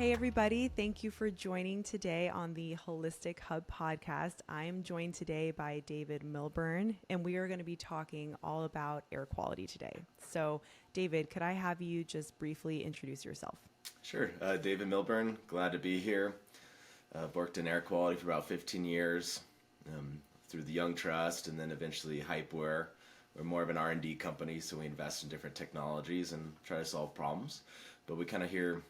Hey, everybody. Thank you for joining today on the Holistic Hub podcast. I am joined today by David Milburn, and we are going to be talking all about air quality today. So, David, could I have you just briefly introduce yourself? Sure. David Milburn, glad to be here. I've worked in air quality for about 15 years through the Young Trust and then eventually HypoAir. We're more of an R&D company, so we invest in different technologies and try to solve problems. But we kind of hear,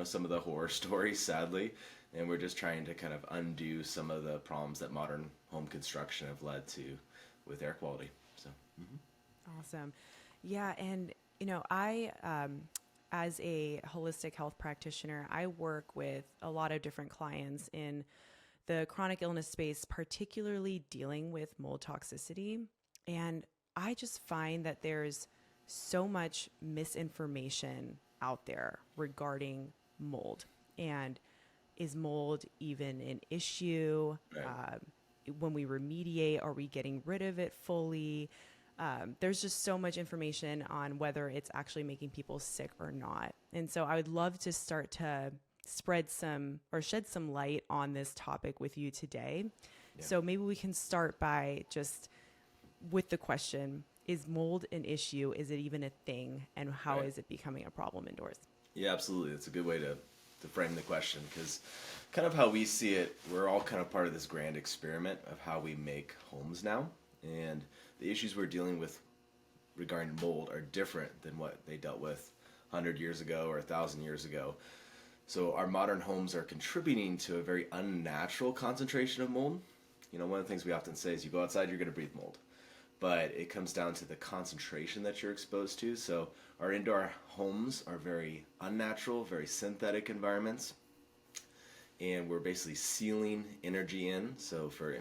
some of the horror stories, sadly, and we're just trying to kind of undo some of the problems that modern home construction have led to with air quality. So. Mhm. Awesome. Yeah. And, as a holistic health practitioner, I work with a lot of different clients in the chronic illness space, particularly dealing with mold toxicity. And I just find that there's so much misinformation out there regarding mold. And is mold even an issue? Right. When we remediate, are we getting rid of it fully? There's just so much information on whether it's actually making people sick or not. And so I would love to start to spread some or shed some light on this topic with you today. Yeah. So maybe we can start by just with the question, is mold an issue? Is it even a thing? And how Right. is it becoming a problem indoors? Yeah, absolutely. It's a good way to frame the question because kind of how we see it, we're all kind of part of this grand experiment of how we make homes now. And the issues we're dealing with regarding mold are different than what they dealt with 100 years ago or 1,000 years ago. So our modern homes are contributing to a very unnatural concentration of mold. One of the things we often say is you go outside, you're going to breathe mold. But it comes down to the concentration that you're exposed to. So our indoor homes are very unnatural, very synthetic environments. And we're basically sealing energy in, so for,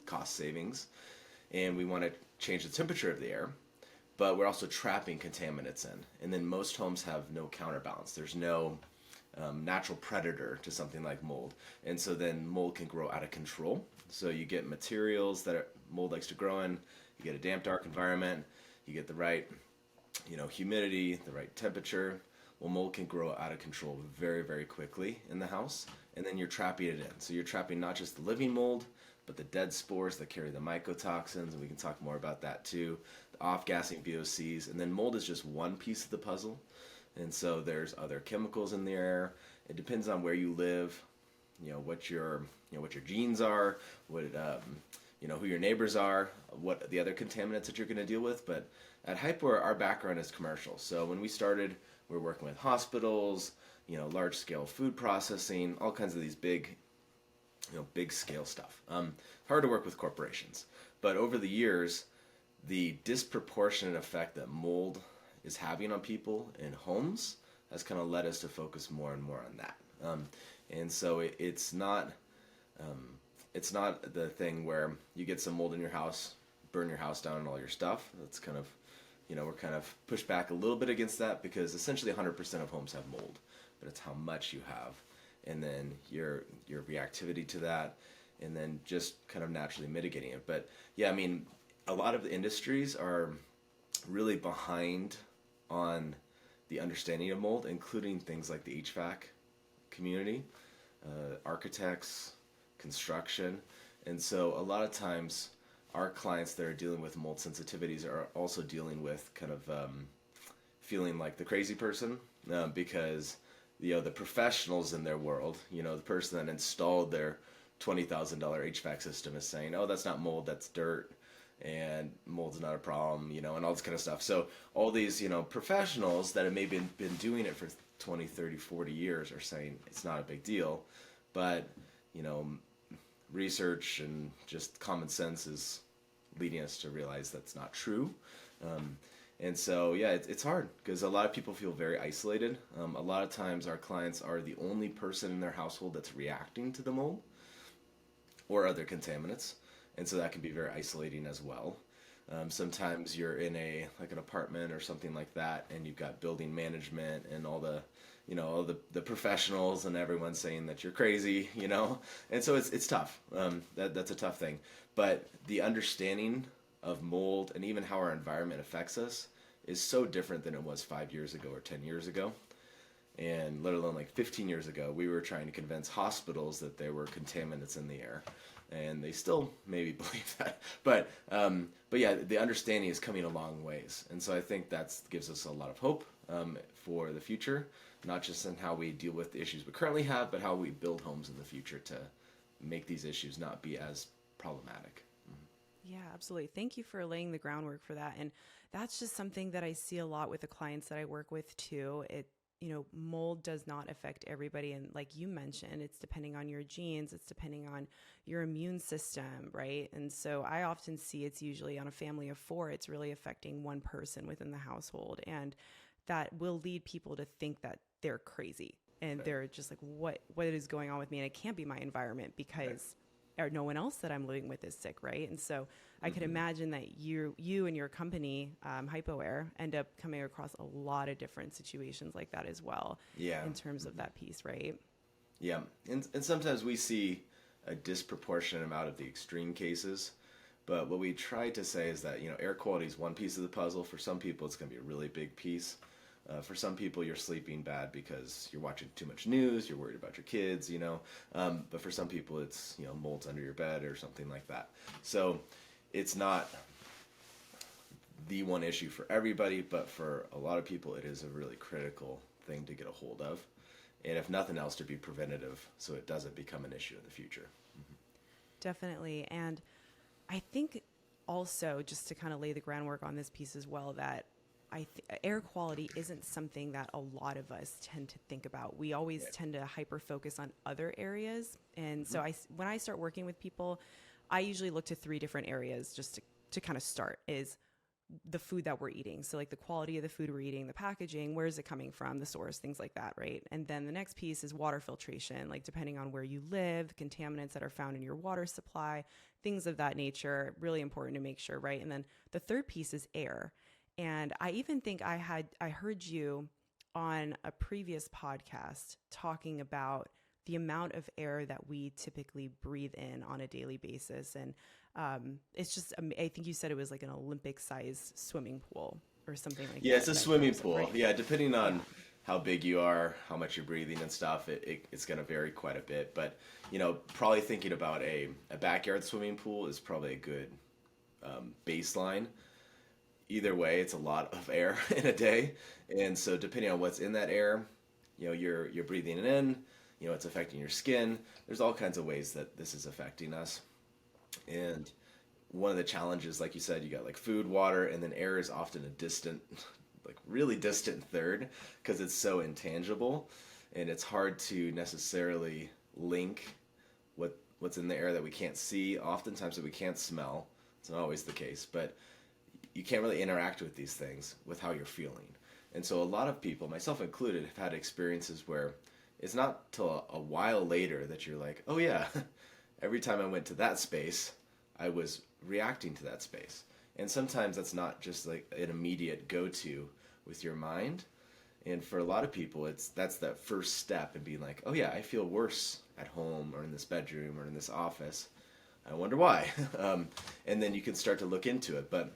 cost savings. And we want to change the temperature of the air, but we're also trapping contaminants in. And then most homes have no counterbalance. There's no natural predator to something like mold. And so then mold can grow out of control. So you get materials that mold likes to grow in. You get a damp, dark environment. You get the right, humidity, the right temperature. Well, mold can grow out of control very, very quickly in the house. And then you're trapping it in. So you're trapping not just the living mold, but the dead spores that carry the mycotoxins, and we can talk more about that too. The off-gassing VOCs, and then mold is just one piece of the puzzle. And so there's other chemicals in the air. It depends on where you live, what your genes are, what who your neighbors are, what the other contaminants that you're going to deal with. But at HypoAir, our background is commercial. So when we started, we were working with hospitals, large-scale food processing, all kinds of these big scale stuff. Hard to work with corporations. But over the years, the disproportionate effect that mold is having on people in homes has kind of led us to focus more and more on that. And so it's not the thing where you get some mold in your house, burn your house down and all your stuff. That's kind of, we're kind of pushed back a little bit against that because essentially 100% of homes have mold, but it's how much you have. And then your reactivity to that, and then just kind of naturally mitigating it. But yeah, a lot of the industries are really behind on the understanding of mold, including things like the HVAC community, architects, construction. And so a lot of times our clients that are dealing with mold sensitivities are also dealing with kind of feeling like the crazy person because the professionals in their world, the person that installed their $20,000 HVAC system is saying, oh, that's not mold, that's dirt, and mold's not a problem, and all this kind of stuff. So all these, professionals that have maybe been doing it for 20, 30, 40 years are saying it's not a big deal. But, research and just common sense is leading us to realize that's not true. And so, yeah, it's hard because a lot of people feel very isolated. A lot of times our clients are the only person in their household that's reacting to the mold or other contaminants. And so that can be very isolating as well. Sometimes you're in an apartment or something like that, and you've got building management and all the professionals and everyone saying that you're crazy, and so it's tough. That's a tough thing. But the understanding of mold and even how our environment affects us is so different than it was 5 years ago or 10 years ago. And let alone like 15 years ago, we were trying to convince hospitals that there were contaminants in the air, and they still maybe believe that. But yeah, the understanding is coming a long ways, and so I think that gives us a lot of hope for the future, not just in how we deal with the issues we currently have, but how we build homes in the future to make these issues not be as problematic. Yeah, absolutely. Thank you for laying the groundwork for that. And that's just something that I see a lot with the clients that I work with too. Mold does not affect everybody. And like you mentioned, it's depending on your genes, it's depending on your immune system, right? And so I often see it's usually on a family of four, it's really affecting one person within the household. And that will lead people to think that they're crazy. And they're just like, what is going on with me? And it can't be my environment because or no one else that I'm living with is sick, right? And so I could imagine that you and your company, HypoAir, end up coming across a lot of different situations like that as well. Yeah. In terms of that piece, right? Yeah, and sometimes we see a disproportionate amount of the extreme cases, but what we try to say is that air quality is one piece of the puzzle. For some people, it's going to be a really big piece. For some people, you're sleeping bad because you're watching too much news, you're worried about your kids, but for some people, it's molds under your bed or something like that. So it's not the one issue for everybody, but for a lot of people, it is a really critical thing to get a hold of. And if nothing else, to be preventative so it doesn't become an issue in the future. Definitely. And I think also, just to kind of lay the groundwork on this piece as well, that air quality isn't something that a lot of us tend to think about. We always tend to hyper focus on other areas. And so when I start working with people, I usually look to three different areas just to kind of start is the food that we're eating. So like the quality of the food we're eating, the packaging, where is it coming from, the source, things like that, right? And then the next piece is water filtration, like depending on where you live, contaminants that are found in your water supply, things of that nature, really important to make sure, right? And then the third piece is air. And I even think I heard you on a previous podcast talking about the amount of air that we typically breathe in on a daily basis. And it's just, I think you said it was like an Olympic size swimming pool or something like that. Yeah, it's a swimming pool. Right? Yeah, depending on how big you are, how much you're breathing and stuff, it's going to vary quite a bit. But, probably thinking about a backyard swimming pool is probably a good baseline. Either way, it's a lot of air in a day. And so depending on what's in that air, you're breathing it in, it's affecting your skin. There's all kinds of ways that this is affecting us. And one of the challenges, like you said, you got like food, water, and then air is often a distant, like really distant third because it's so intangible and it's hard to necessarily link what's in the air that we can't see, oftentimes that we can't smell. It's not always the case, but you can't really interact with these things with how you're feeling. And so a lot of people, myself included, have had experiences where it's not till a while later that you're like, oh yeah, every time I went to that space, I was reacting to that space. And sometimes that's not just like an immediate go-to with your mind. And for a lot of people, that's that first step in being like, oh yeah, I feel worse at home or in this bedroom or in this office. I wonder why. And then you can start to look into it. But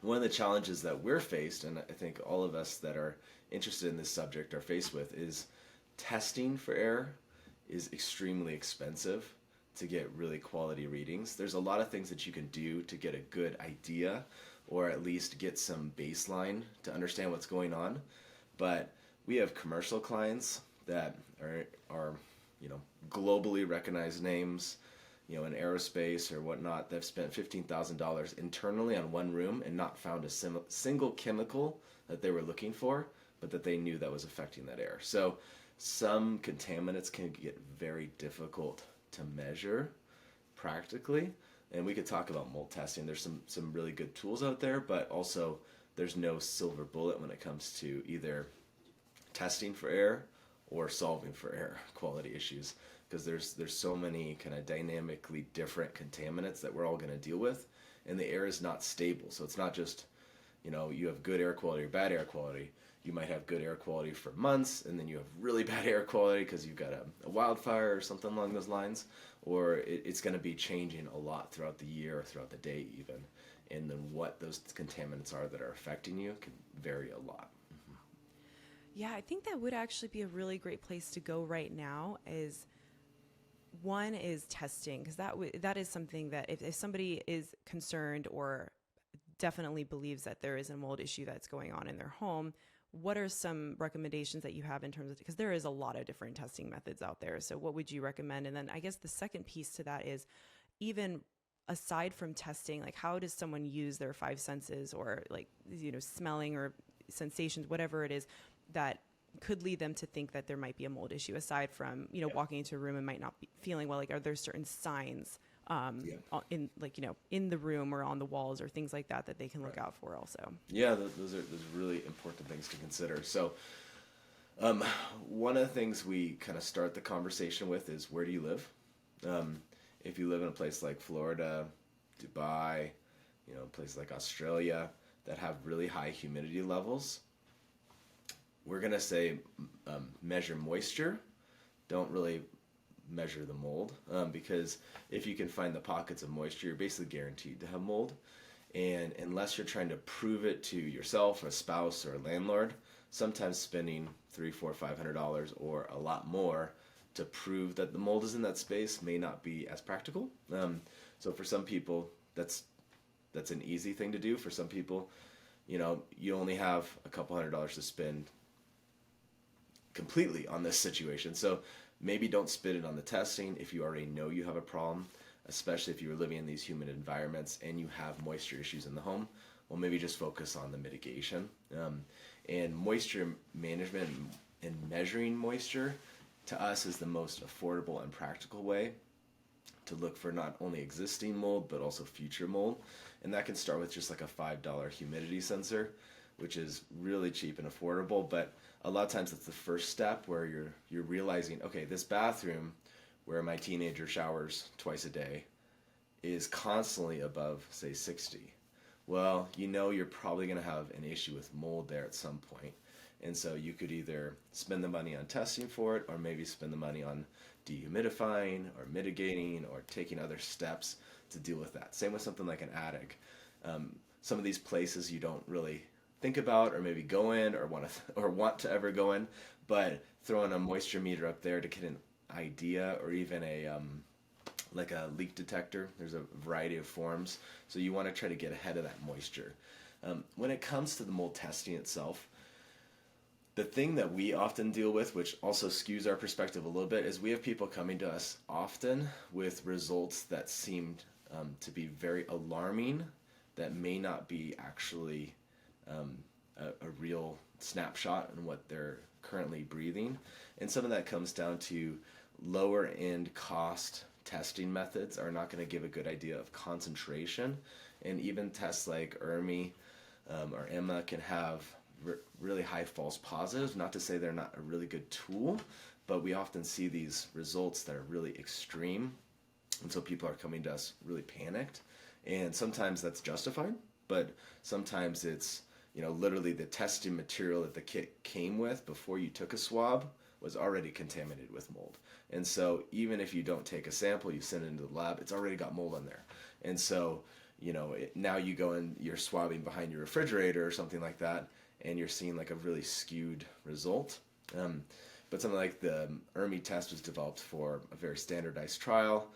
one of the challenges that we're faced, and I think all of us that are interested in this subject are faced with, is testing for air is extremely expensive to get really quality readings. There's a lot of things that you can do to get a good idea or at least get some baseline to understand what's going on. But we have commercial clients that are globally recognized names, in aerospace or whatnot. They've spent $15,000 internally on one room and not found a single chemical that they were looking for, but that they knew that was affecting that air. So some contaminants can get very difficult to measure practically. And we could talk about mold testing. There's some really good tools out there, but also there's no silver bullet when it comes to either testing for air or solving for air quality issues, because there's so many kind of dynamically different contaminants that we're all going to deal with, and the air is not stable. So it's not just, you have good air quality or bad air quality. You might have good air quality for months, and then you have really bad air quality because you've got a wildfire or something along those lines, or it's going to be changing a lot throughout the year or throughout the day even. And then what those contaminants are that are affecting you can vary a lot. Yeah, I think that would actually be a really great place to go right now. Is one is testing, because that is something that if somebody is concerned or definitely believes that there is a mold issue that's going on in their home, what are some recommendations that you have in terms of, because there is a lot of different testing methods out there. So what would you recommend? And then I guess the second piece to that is, even aside from testing, like how does someone use their five senses, or like, smelling or sensations, whatever it is, that could lead them to think that there might be a mold issue, aside from, walking into a room and might not be feeling well? Like, are there certain signs Yeah. in, like, in the room or on the walls or things like that they can look Right. out for also? Yeah, those are really important things to consider. So, one of the things we kind of start the conversation with is, where do you live? Um, if you live in a place like Florida, Dubai, places like Australia that have really high humidity levels, we're gonna say measure moisture. Don't really measure the mold, because if you can find the pockets of moisture, you're basically guaranteed to have mold. And unless you're trying to prove it to yourself, a spouse, or a landlord, sometimes spending $300, $400, $500 or a lot more to prove that the mold is in that space may not be as practical. So for some people, that's an easy thing to do. For some people, you only have a couple $100 to spend completely on this situation. So maybe don't spend it on the testing if you already know you have a problem, especially if you're living in these humid environments and you have moisture issues in the home. Well, maybe just focus on the mitigation. And moisture management and measuring moisture, to us, is the most affordable and practical way to look for not only existing mold but also future mold. And that can start with just like a $5 humidity sensor, which is really cheap and affordable. But a lot of times it's the first step where you're realizing, okay, this bathroom where my teenager showers twice a day is constantly above, say, 60. Well, you're probably going to have an issue with mold there at some point. And so you could either spend the money on testing for it, or maybe spend the money on dehumidifying or mitigating or taking other steps to deal with that. Same with something like an attic. Some of these places you don't really think about or maybe go in or want to ever go in, but throwing a moisture meter up there to get an idea, or even like a leak detector. There's a variety of forms. So you want to try to get ahead of that moisture. When it comes to the mold testing itself, the thing that we often deal with, which also skews our perspective a little bit, is we have people coming to us often with results that seemed to be very alarming, that may not be actually a real snapshot in what they're currently breathing. And some of that comes down to lower end cost testing methods are not going to give a good idea of concentration. And even tests like ERMI or EMMA can have really high false positives. Not to say they're not a really good tool, but we often see these results that are really extreme. And so people are coming to us really panicked. And sometimes that's justified, but sometimes it's, literally the testing material that the kit came with before you took a swab was already contaminated with mold. And so even if you don't take a sample, you send it into the lab, it's already got mold on there. And so, now you go and you're swabbing behind your refrigerator or something like that, and you're seeing like a really skewed result. But something like the ERMI test was developed for a very standardized trial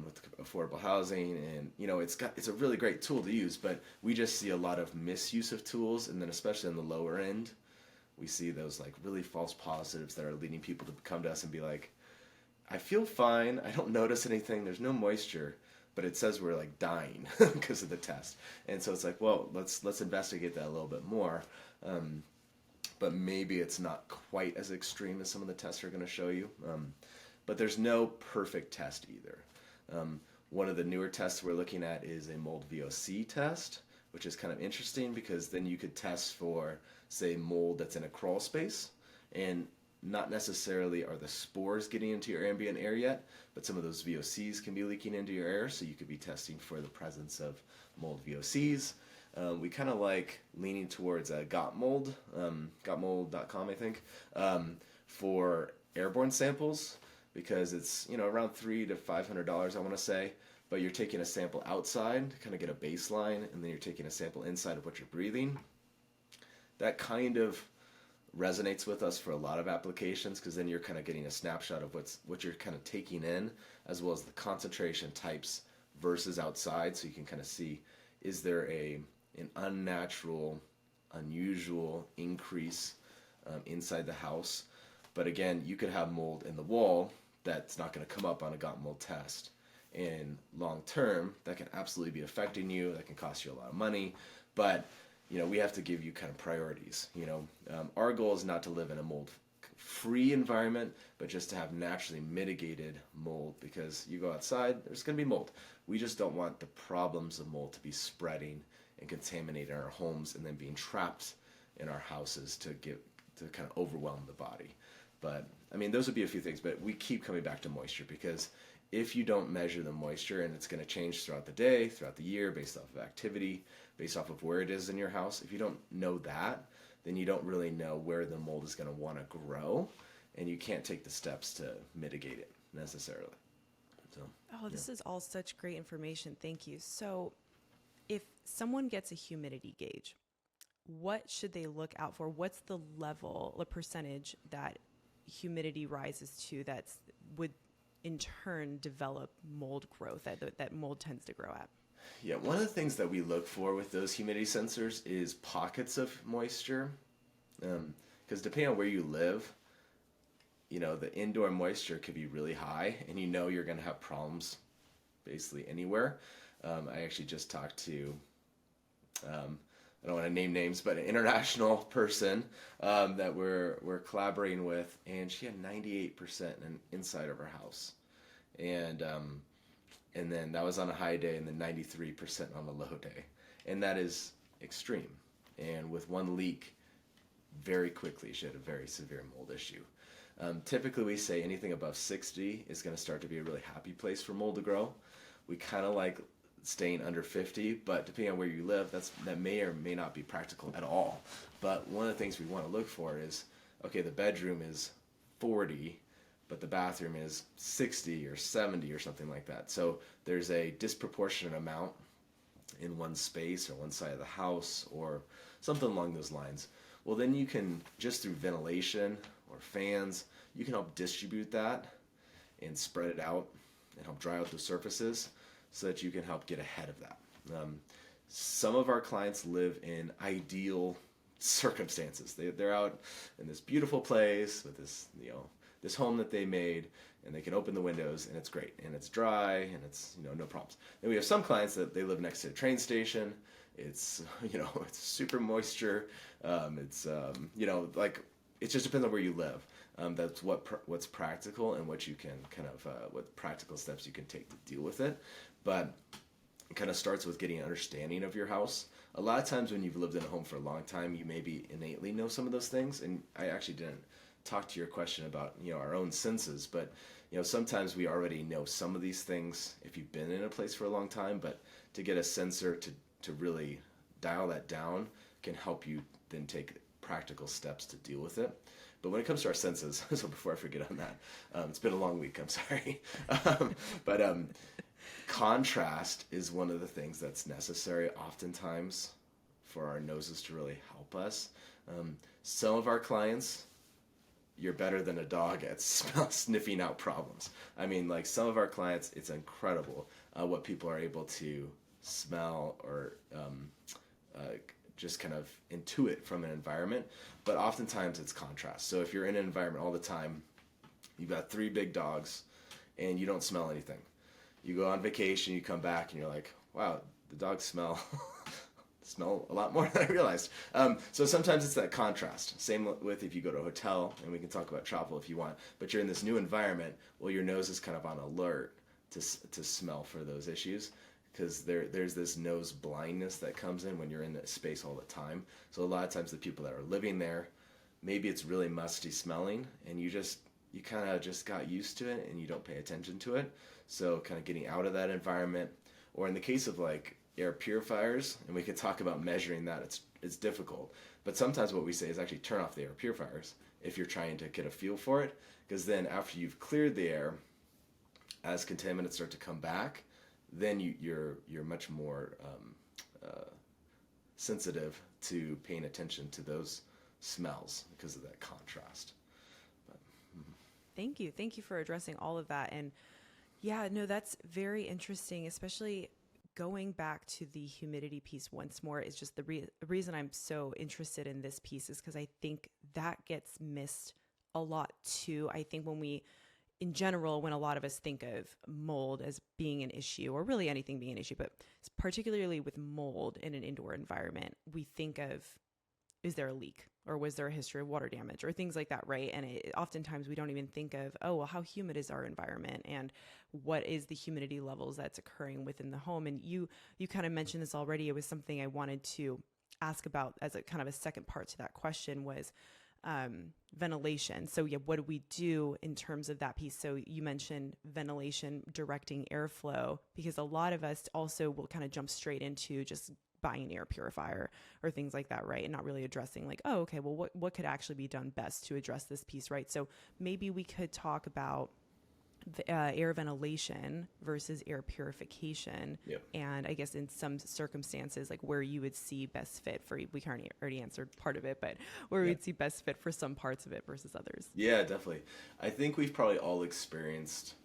with affordable housing, and it's a really great tool to use. But we just see a lot of misuse of tools, and then especially on the lower end, we see those like really false positives that are leading people to come to us and be like, I feel fine, I don't notice anything, there's no moisture, but it says we're like dying because of the test. And so it's like, well, let's investigate that a little bit more. But maybe it's not quite as extreme as some of the tests are going to show you. But there's no perfect test either. One of the newer tests we're looking at is a mold VOC test, which is kind of interesting because then you could test for, say, mold that's in a crawl space, and not necessarily are the spores getting into your ambient air yet, but some of those VOCs can be leaking into your air, so you could be testing for the presence of mold VOCs. We kind of like leaning towards Gotmold, gotmold.com, I think, for airborne samples, because it's around $300 to $500, I want to say, but you're taking a sample outside to kind of get a baseline, and then you're taking a sample inside of what you're breathing. That kind of resonates with us for a lot of applications, because then you're kind of getting a snapshot of what you're kind of taking in, as well as the concentration types versus outside. So you can kind of see, is there an unnatural, unusual increase inside the house? But again, you could have mold in the wall that's not going to come up on a got mold test. And long term, that can absolutely be affecting you. That can cost you a lot of money. But we have to give you kind of priorities. Our goal is not to live in a mold-free environment, but just to have naturally mitigated mold, because you go outside, there's going to be mold. We just don't want the problems of mold to be spreading and contaminating our homes and then being trapped in our houses to kind of overwhelm the body. But those would be a few things, but we keep coming back to moisture, because if you don't measure the moisture, and it's going to change throughout the day, throughout the year, based off of activity, based off of where it is in your house, if you don't know that, then you don't really know where the mold is going to want to grow, and you can't take the steps to mitigate it necessarily. So, this is all such great information. Thank you. So if someone gets a humidity gauge, what should they look out for? What's the level, the percentage that humidity rises to would in turn develop mold growth that mold tends to grow at? Yeah, one of the things that we look for with those humidity sensors is pockets of moisture, because depending on where you live, the indoor moisture could be really high, and you're going to have problems basically anywhere. I actually just talked to, I don't want to name names, but an international person that we're collaborating with, and she had 98% inside of her house, and then that was on a high day, and then 93% on a low day, and that is extreme. And with one leak, very quickly she had a very severe mold issue. Typically, we say anything above 60 is going to start to be a really happy place for mold to grow. We kind of like staying under 50, but depending on where you live, that may or may not be practical at all. But one of the things we want to look for is, okay, the bedroom is 40, but the bathroom is 60 or 70 or something like that. So there's a disproportionate amount in one space or one side of the house or something along those lines. Well, then you can, just through ventilation or fans, you can help distribute that and spread it out and help dry out the surfaces, so that you can help get ahead of that. Some of our clients live in ideal circumstances. They're out in this beautiful place with this home that they made, and they can open the windows, and it's great, and it's dry, and it's no problems. Then we have some clients that they live next to a train station. It's it's super moisture. It just depends on where you live. That's what's practical, and what you can what practical steps you can take to deal with it. But it kind of starts with getting an understanding of your house. A lot of times when you've lived in a home for a long time, you maybe innately know some of those things. And I actually didn't talk to your question about our own senses, but sometimes we already know some of these things if you've been in a place for a long time. But to get a sensor to really dial that down can help you then take practical steps to deal with it. But when it comes to our senses, so before I forget on that, it's been a long week, I'm sorry. Contrast is one of the things that's necessary oftentimes for our noses to really help us. Some of our clients, you're better than a dog at sniffing out problems. Some of our clients, it's incredible what people are able to smell or just kind of intuit from an environment. But oftentimes it's contrast. So if you're in an environment all the time, you've got 3 big dogs, and you don't smell anything. You go on vacation, you come back, and you're like, wow, the dogs smell a lot more than I realized. So sometimes it's that contrast. Same with if you go to a hotel, and we can talk about travel if you want, but you're in this new environment, well, your nose is kind of on alert to smell for those issues, because there's this nose blindness that comes in when you're in that space all the time. So a lot of times the people that are living there, maybe it's really musty smelling, and you kind of just got used to it, and you don't pay attention to it. So kind of getting out of that environment, or in the case of like air purifiers, and we could talk about measuring that, it's difficult. But sometimes what we say is actually turn off the air purifiers if you're trying to get a feel for it, because then after you've cleared the air, as contaminants start to come back, then you're much more sensitive to paying attention to those smells because of that contrast. But, Thank you. Thank you for addressing all of that. And yeah, no, that's very interesting, especially going back to the humidity piece once more is just the reason I'm so interested in this piece is because I think that gets missed a lot too. I think in general, when a lot of us think of mold as being an issue, or really anything being an issue, but particularly with mold in an indoor environment, we think of, is there a leak, or was there a history of water damage, or things like that, right? And oftentimes we don't even think of, oh, well, how humid is our environment, and what is the humidity levels that's occurring within the home. And you kind of mentioned this already. It was something I wanted to ask about as a kind of a second part to that question was ventilation. So yeah, what do we do in terms of that piece? So you mentioned ventilation, directing airflow, because a lot of us also will kind of jump straight into just buying an air purifier or things like that, right? And not really addressing like, oh, okay, well, what could actually be done best to address this piece, right? So maybe we could talk about air ventilation versus air purification. yep. And I guess in some circumstances, like where you would see best fit for, we kind of already answered part of it, but where we'd see best fit for some parts of it versus others. Yeah, definitely. I think we've probably all experienced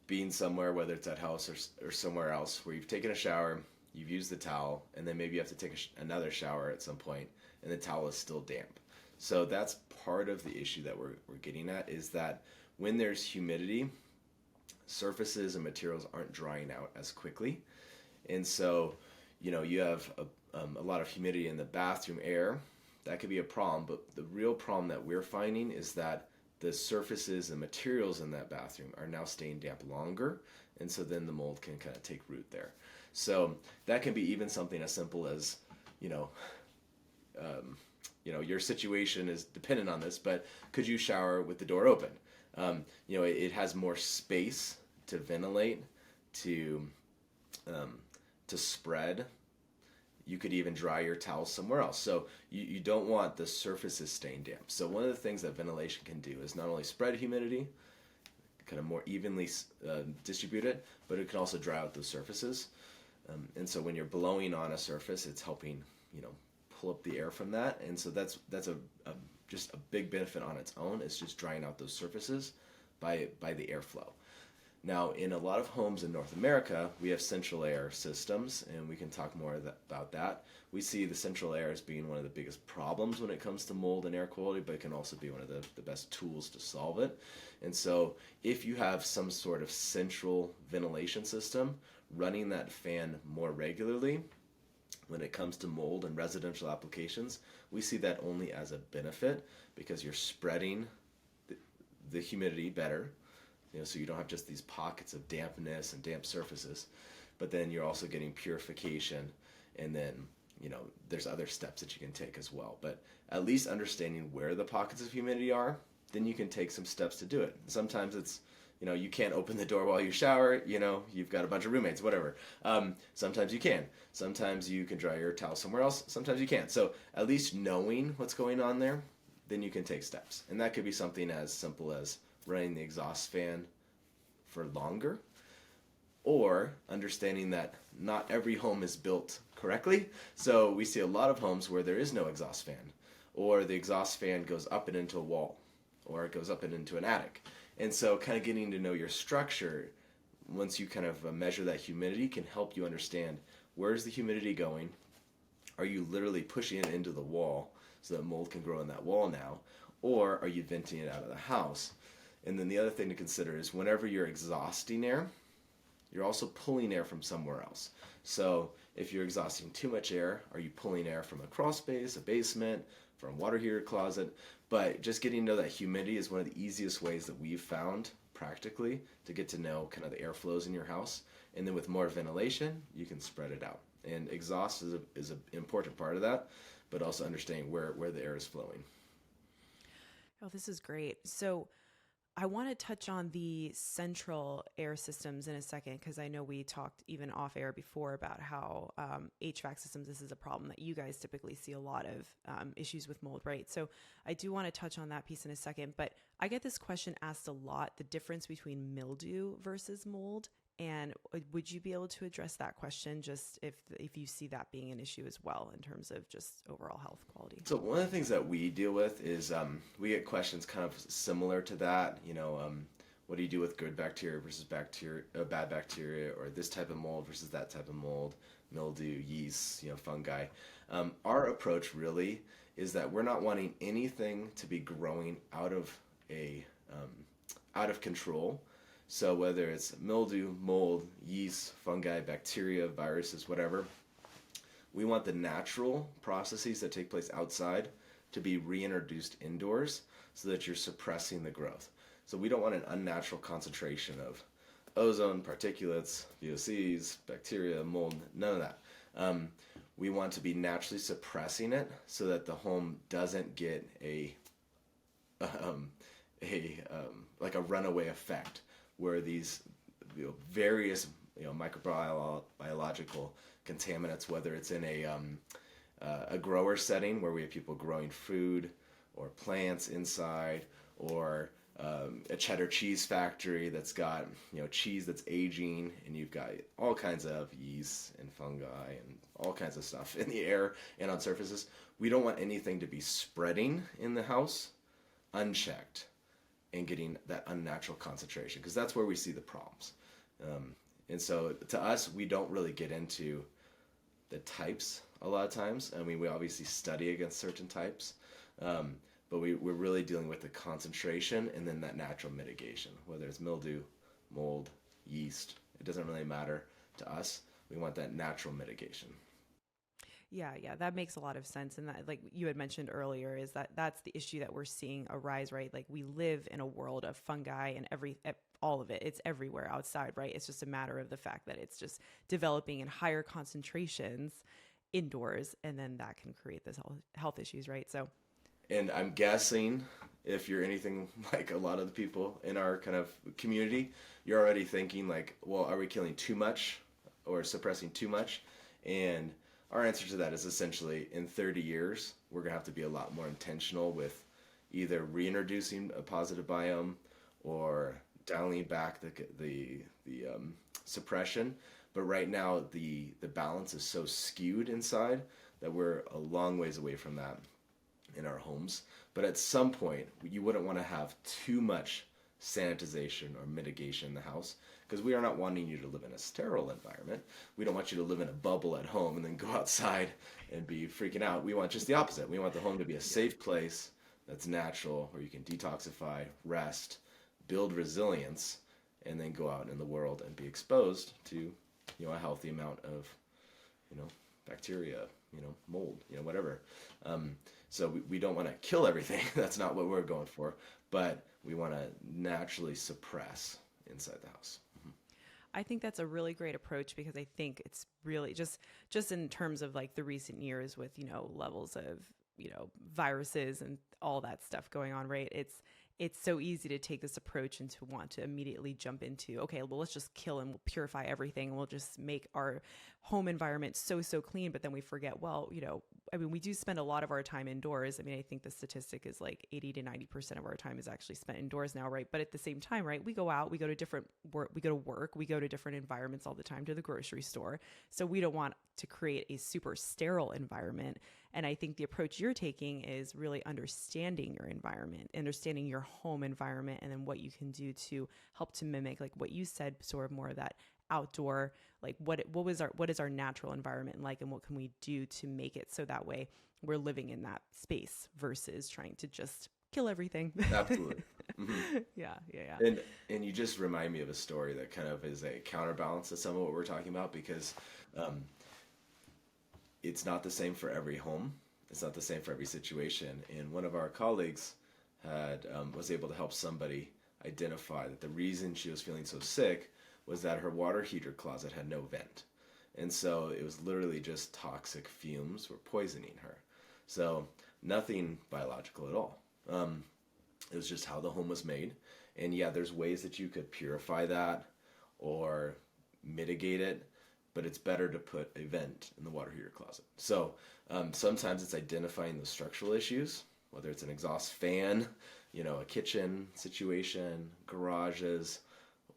being somewhere, whether it's at house or somewhere else, where you've taken a shower, you've used the towel, and then maybe you have to take another shower at some point, and the towel is still damp. So that's part of the issue that we're getting at, is that when there's humidity, surfaces and materials aren't drying out as quickly. And so, you have a lot of humidity in the bathroom air. That could be a problem, but the real problem that we're finding is that the surfaces and materials in that bathroom are now staying damp longer, and so then the mold can kind of take root there. So that can be even something as simple as, your situation is dependent on this, but could you shower with the door open? It has more space to ventilate, to spread. You could even dry your towel somewhere else. So you don't want the surfaces staying damp. So one of the things that ventilation can do is not only spread humidity, kind of more evenly distribute it, but it can also dry out those surfaces. And so when you're blowing on a surface, it's helping, pull up the air from that. And so that's just a big benefit on its own. It's just drying out those surfaces by the airflow. Now, in a lot of homes in North America, we have central air systems, and we can talk more about that. We see the central air as being one of the biggest problems when it comes to mold and air quality, but it can also be one of the best tools to solve it. And so if you have some sort of central ventilation system, running that fan more regularly, when it comes to mold and residential applications, we see that only as a benefit, because you're spreading the humidity better. So you don't have just these pockets of dampness and damp surfaces, but then you're also getting purification, and then there's other steps that you can take as well. But at least understanding where the pockets of humidity are, then you can take some steps to do it. Sometimes it's you can't open the door while you shower, you've got a bunch of roommates, whatever. Sometimes you can. Sometimes you can dry your towel somewhere else. Sometimes you can't. So at least knowing what's going on there, then you can take steps. And that could be something as simple as running the exhaust fan for longer, or understanding that not every home is built correctly. So we see a lot of homes where there is no exhaust fan, or the exhaust fan goes up and into a wall, or it goes up and into an attic. And so kind of getting to know your structure, once you kind of measure that humidity, can help you understand, where's the humidity going? Are you literally pushing it into the wall so that mold can grow in that wall now? Or are you venting it out of the house? And then the other thing to consider is, whenever you're exhausting air, you're also pulling air from somewhere else. So if you're exhausting too much air, are you pulling air from a crawl space, a basement, from a water heater closet? But just getting to know that humidity is one of the easiest ways that we've found practically to get to know kind of the airflows in your house. And then with more ventilation, you can spread it out. And exhaust is an important part of that, but also understanding where the air is flowing. Oh, this is great. So I want to touch on the central air systems in a second, because I know we talked even off air before about how HVAC systems, this is a problem that you guys typically see a lot of issues with mold, right? So I do want to touch on that piece in a second, but I get this question asked a lot, the difference between mildew versus mold. And would you be able to address that question, just if you see that being an issue as well in terms of just overall health quality? So one of the things that we deal with is we get questions kind of similar to that. What do you do with good bacteria versus bad bacteria, or this type of mold versus that type of mold, mildew, yeast, fungi. Our approach really is that we're not wanting anything to be growing out of control. So whether it's mildew, mold, yeast, fungi, bacteria, viruses, whatever, we want the natural processes that take place outside to be reintroduced indoors so that you're suppressing the growth. So we don't want an unnatural concentration of ozone, particulates, VOCs, bacteria, mold, none of that. We want to be naturally suppressing it so that the home doesn't get like a runaway effect where these various microbiological contaminants, whether it's in a grower setting where we have people growing food or plants inside, or a cheddar cheese factory that's got cheese that's aging, and you've got all kinds of yeast and fungi and all kinds of stuff in the air and on surfaces. We don't want anything to be spreading in the house unchecked and getting that unnatural concentration, because that's where we see the problems. And so to us, we don't really get into the types a lot of times. I mean, we obviously study against certain types, but we're really dealing with the concentration and then that natural mitigation, whether it's mildew, mold, yeast. It doesn't really matter to us. We want that natural mitigation. Yeah, that makes a lot of sense. And that, like you had mentioned earlier, is that's the issue that we're seeing arise, right? Like we live in a world of fungi and all of it. It's everywhere outside, right? It's just a matter of the fact that it's just developing in higher concentrations indoors, and then that can create this health issues, right? So, and I'm guessing if you're anything like a lot of the people in our kind of community, you're already thinking like, well, are we killing too much or suppressing too much? And our answer to that is essentially in 30 years, we're going to have to be a lot more intentional with either reintroducing a positive biome or dialing back the suppression. But right now, the balance is so skewed inside that we're a long ways away from that in our homes. But at some point, you wouldn't want to have too much sanitization or mitigation in the house, because we are not wanting you to live in a sterile environment. We don't want you to live in a bubble at home and then go outside and be freaking out. We want just the opposite. We want the home to be a safe place that's natural, where you can detoxify, rest, build resilience, and then go out in the world and be exposed to a healthy amount of bacteria, mold, whatever. So we don't want to kill everything. That's not what we're going for, but we want to naturally suppress inside the house. I think that's a really great approach, because I think it's really just in terms of like the recent years with, levels of, viruses and all that stuff going on, right? It's so easy to take this approach and to want to immediately jump into, okay, well, let's just kill and we'll purify everything and we'll just make our home environment so clean. But then we forget, well, we do spend a lot of our time indoors. I mean, I think the statistic is like 80 to 90% of our time is actually spent indoors now, right? But at the same time, right, we go out, we go to work, we go to different environments all the time, to the grocery store. So we don't want to create a super sterile environment. And I think the approach you're taking is really understanding your environment, understanding your home environment, and then what you can do to help to mimic, like what you said, sort of more of that outdoor, like what is our natural environment like, and what can we do to make it so that way we're living in that space versus trying to just kill everything. Absolutely. Mm-hmm. Yeah. And you just remind me of a story that kind of is a counterbalance to some of what we're talking about, because it's not the same for every home. It's not the same for every situation. And one of our colleagues was able to help somebody identify that the reason she was feeling so sick was that her water heater closet had no vent. And so it was literally just toxic fumes were poisoning her. So nothing biological at all. It was just how the home was made. And yeah, there's ways that you could purify that or mitigate it, but it's better to put a vent in the water heater closet. So sometimes it's identifying the structural issues, whether it's an exhaust fan, a kitchen situation, garages,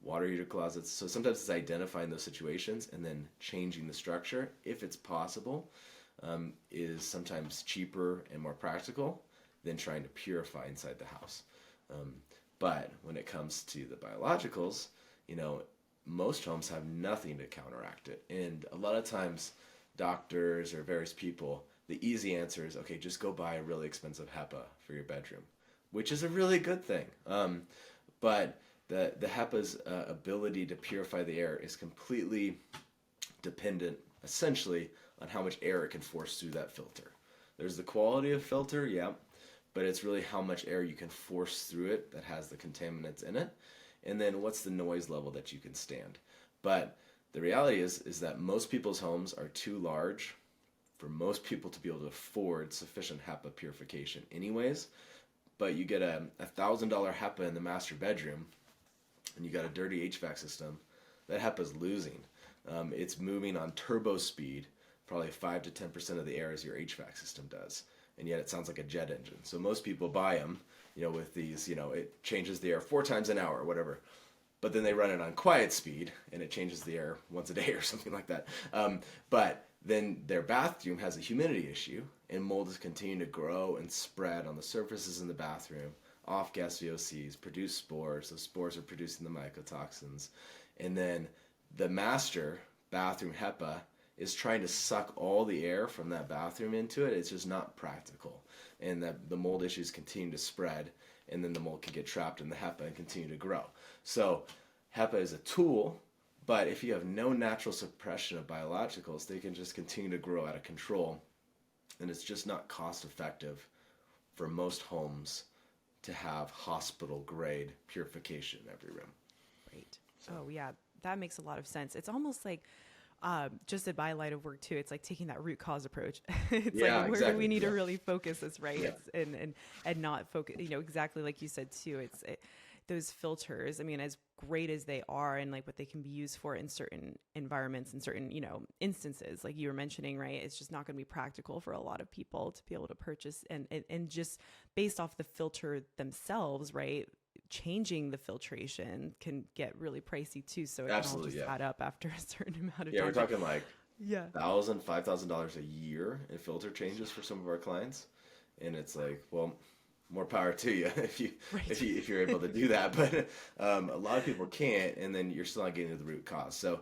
water heater closets. So sometimes it's identifying those situations and then changing the structure, if it's possible, is sometimes cheaper and more practical than trying to purify inside the house. But when it comes to the biologicals, most homes have nothing to counteract it. And a lot of times, doctors or various people, the easy answer is, okay, just go buy a really expensive HEPA for your bedroom, which is a really good thing. But the HEPA's ability to purify the air is completely dependent, essentially, on how much air it can force through that filter. There's the quality of filter, yeah, but it's really how much air you can force through it that has the contaminants in it, and then what's the noise level that you can stand. But the reality is that most people's homes are too large for most people to be able to afford sufficient HEPA purification anyways. But you get a $1,000 HEPA in the master bedroom, and you got a dirty HVAC system, that HEPA's losing. It's moving on turbo speed, probably 5 to 10% of the air as your HVAC system does. And yet it sounds like a jet engine. So most people buy them, with these, it changes the air 4 times an hour or whatever. But then they run it on quiet speed, and it changes the air once a day or something like that. But then their bathroom has a humidity issue, and mold is continuing to grow and spread on the surfaces in the bathroom, off-gas VOCs, produce spores. Those spores are producing the mycotoxins. And then the master bathroom HEPA is trying to suck all the air from that bathroom into it. It's just not practical. And that the mold issues continue to spread, and then the mold can get trapped in the HEPA and continue to grow. So HEPA is a tool, but if you have no natural suppression of biologicals, they can just continue to grow out of control. And it's just not cost effective for most homes to have hospital grade purification in every room. Right. So. Oh yeah, that makes a lot of sense. It's almost like just at my line of work too, it's like taking that root cause approach. It's like where do we need to really focus this, right? Yeah. It's, and not focus, exactly like you said too. Those filters, I mean, as great as they are and like what they can be used for in certain environments and certain, instances, like you were mentioning, right? It's just not going to be practical for a lot of people to be able to purchase and just based off the filter themselves, right? Changing the filtration can get really pricey too. So it can all just add up after a certain amount of time. Yeah, we're talking like $1,000, $5,000 a year in filter changes for some of our clients. And it's like, well, more power to you if you're able to do that. But a lot of people can't, and then you're still not getting to the root cause. So,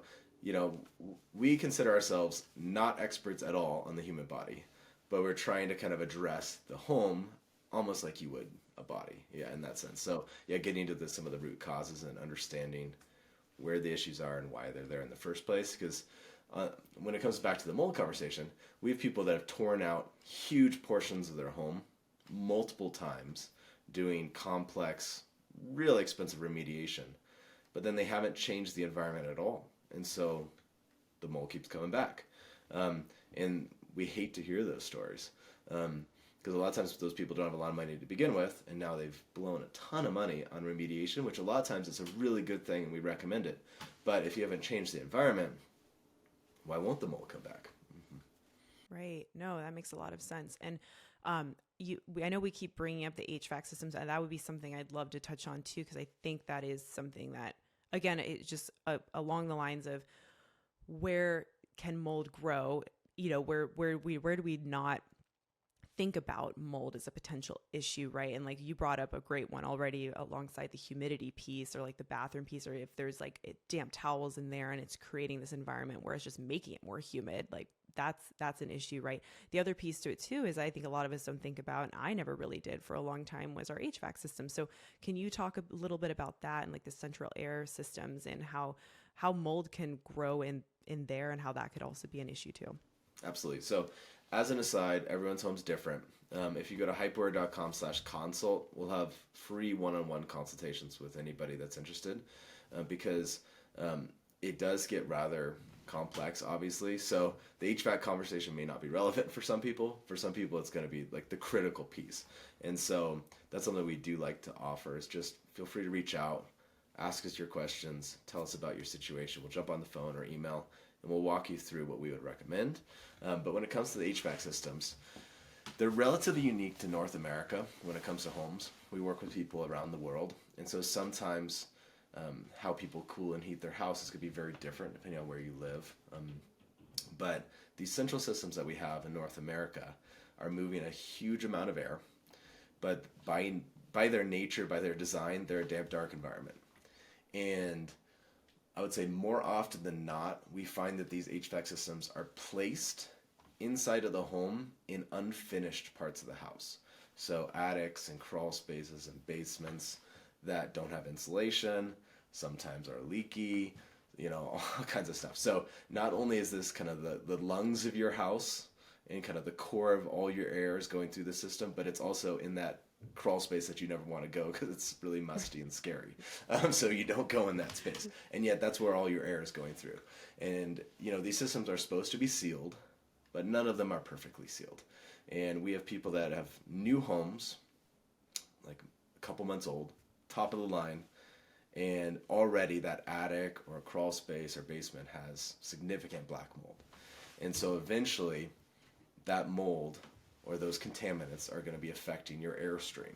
we consider ourselves not experts at all on the human body, but we're trying to kind of address the home almost like you would a body, in that sense. So, getting into some of the root causes and understanding where the issues are and why they're there in the first place. Because when it comes back to the mold conversation, we have people that have torn out huge portions of their home multiple times doing complex, really expensive remediation, but then they haven't changed the environment at all. And so the mold keeps coming back. And we hate to hear those stories. Because a lot of times those people don't have a lot of money to begin with, and now they've blown a ton of money on remediation, which a lot of times is a really good thing and we recommend it. But if you haven't changed the environment, why won't the mold come back? Mm-hmm. Right. No, that makes a lot of sense. And I know we keep bringing up the HVAC systems, and that would be something I'd love to touch on too, because I think that is something that, again, it's just along the lines of where can mold grow? Where do we not think about mold as a potential issue, right? And like you brought up a great one already alongside the humidity piece or like the bathroom piece, or if there's like damp towels in there and it's creating this environment where it's just making it more humid, like that's an issue, right? The other piece to it too is I think a lot of us don't think about, and I never really did for a long time, was our HVAC system. So can you talk a little bit about that and like the central air systems and how mold can grow in there and how that could also be an issue too? Absolutely. So as an aside, everyone's home's different. If you go to hypoair.com/consult, we'll have free one-on-one consultations with anybody that's interested because it does get rather complex, obviously. So the HVAC conversation may not be relevant for some people. For some people, it's going to be like the critical piece. And so that's something we do like to offer is just feel free to reach out, ask us your questions, tell us about your situation. We'll jump on the phone or email and we'll walk you through what we would recommend. But when it comes to the HVAC systems, they're relatively unique to North America when it comes to homes. We work with people around the world. And so sometimes how people cool and heat their houses could be very different depending on where you live. But these central systems that we have in North America are moving a huge amount of air, but by their nature, by their design, they're a damp, dark environment. And I would say more often than not, we find that these HVAC systems are placed inside of the home in unfinished parts of the house. So attics and crawl spaces and basements that don't have insulation, sometimes are leaky, all kinds of stuff. So not only is this kind of the lungs of your house and kind of the core of all your air is going through the system, but it's also in that crawl space that you never want to go because it's really musty and scary. So you don't go in that space. And yet that's where all your air is going through. And, these systems are supposed to be sealed, but none of them are perfectly sealed. And we have people that have new homes, like a couple months old, top of the line, and already that attic or crawl space or basement has significant black mold. And so eventually that mold or those contaminants are going to be affecting your airstream.